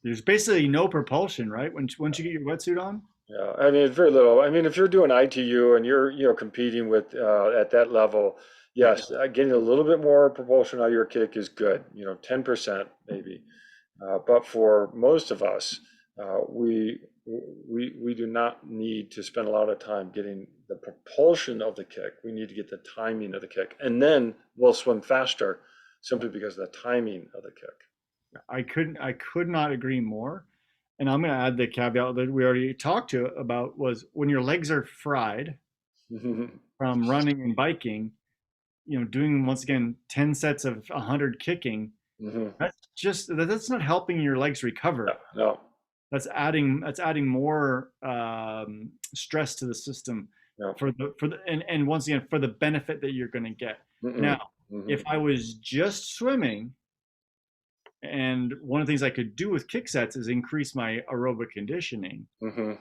There's basically no propulsion, right? Once you get your wetsuit on. Yeah, I mean, it's very little. I mean, if you're doing ITU and you're, competing with, at that level, Yeah. yes, getting a little bit more propulsion out of your kick is good, 10% maybe. But for most of us, we do not need to spend a lot of time getting the propulsion of the kick. We need to get the timing of the kick, and then we'll swim faster simply because of the timing of the kick. I could not agree more. And I'm going to add the caveat that we already talked to about was when your legs are fried from running and biking, doing once again 10 sets of 100 kicking, Hmm. that's not helping your legs No, recover. no, That's adding more stress to the system no. and once again for the benefit that you're going to get. Mm-mm. Now, Hmm. if I was just swimming, and one of the things I could do with kick sets is increase my aerobic conditioning. Hmm.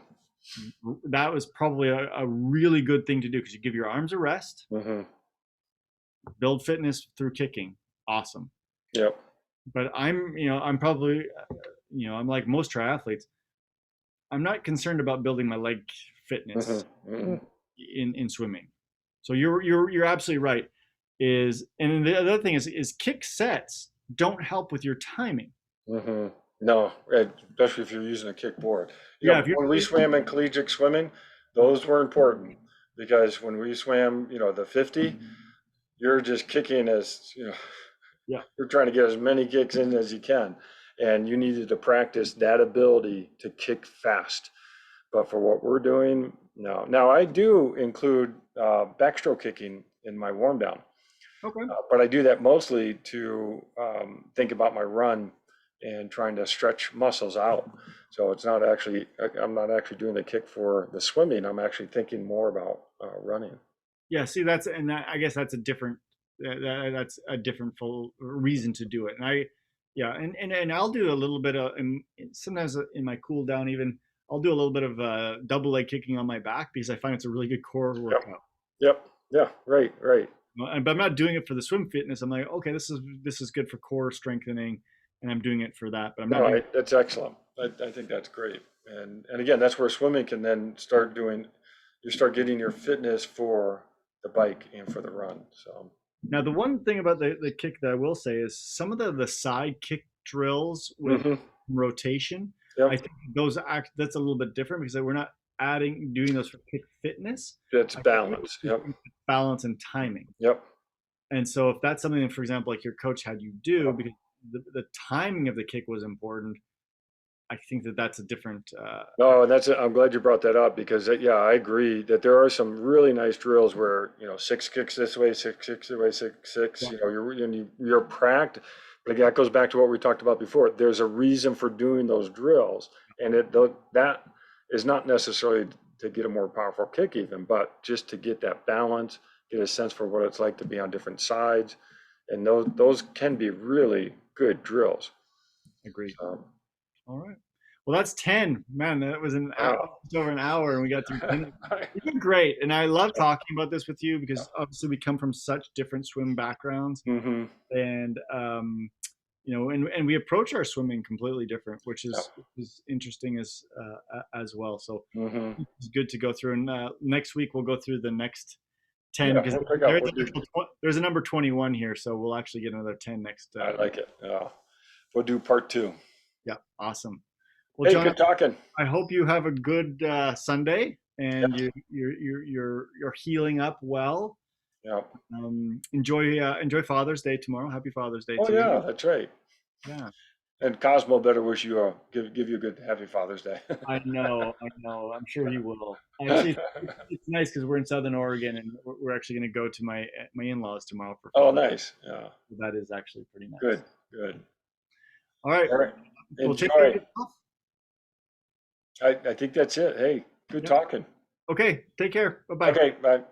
That was probably a really good thing to do because you give your arms a rest, Hmm. build fitness through kicking. Awesome. Yep. But I'm probably, I'm like most triathletes. I'm not concerned about building my leg Hmm. fitness Hmm. in swimming. So you're absolutely right. And the other thing is kick sets don't help with your timing. Hmm. No, especially if you're using a kickboard. Yeah, if you're When we swam in collegiate swimming, those were important because when we swam, the 50, you're just kicking as, yeah, you're trying to get as many kicks in as you can. And you needed to practice that ability to kick fast. But for what we're doing, no. Now, I do include backstroke kicking in my warm down. okay. But I do that mostly to think about my run and trying to stretch muscles out. So it's not actually, I'm not actually doing the kick for the swimming. I'm actually thinking more about running. Yeah, see, I guess that's a different that's a different full reason to do it. Yeah, and I'll do a little bit of, and sometimes in my cool down even I'll do a little bit of double leg kicking on my back because I find it's a really good core Yep. workout. Yep. Yeah. Right. Right. But I'm not doing it for the swim fitness. I'm like, okay, this is good for core strengthening, and I'm doing it for that. But I'm not No, doing. that's excellent. I think that's great. And again, that's where swimming can then start doing, you start getting your fitness for the bike and for the run. So, Now, the one thing about the kick that I will say is some of the side kick drills with hmm. rotation. I Yep. think that's a little bit different because we're not doing those for kick fitness. That's I think balance. we're Yep. doing balance and timing. Yep. And so if that's something that, for example, like your coach had you do Yep. because the timing of the kick was important, I think that's a different. No, and I'm glad you brought that up because yeah, I agree that there are some really nice drills where, six kicks this way, six kicks this way, six, six, Yeah, you're practicing. But again, that goes back to what we talked about before. There's a reason for doing those drills. And that is not necessarily to get a more powerful kick even, but just to get that balance, get a sense for what it's like to be on different sides. And those can be really good drills. agree. Um, All right. Well, that's 10. Man, that was wow. just over an hour and we got through 10. You did great. And I love talking about this with you because obviously we come from such different swim backgrounds Hmm. and, and we approach our swimming completely different, which Yeah. is interesting as well. So Hmm. it's good to go through. And next week we'll go through the next 10 Yeah, because we'll pick up. there's a number 21 here. So we'll actually get another 10 next. I like it. Yeah. We'll do part two. Yeah. Awesome. Well, Hey, John, good talking. I hope you have a good Sunday and Yeah. you're healing up well. Yeah. Enjoy Father's Day tomorrow. Happy Father's Day Oh to you. yeah, that's right. Yeah. And Cosmo better wish you give you a good happy Father's Day. I know, I know. I'm sure he will. Actually, it's nice because we're in Southern Oregon, and we're actually going to go to my in-laws tomorrow for Oh, Father's nice. Yeah. Day. That is actually pretty nice. Good. Good. All right. All right. Well, take care of Enjoy. yourself. I think that's it. Hey, good Yep. talking. Okay. Take care. Bye bye. Okay, bye.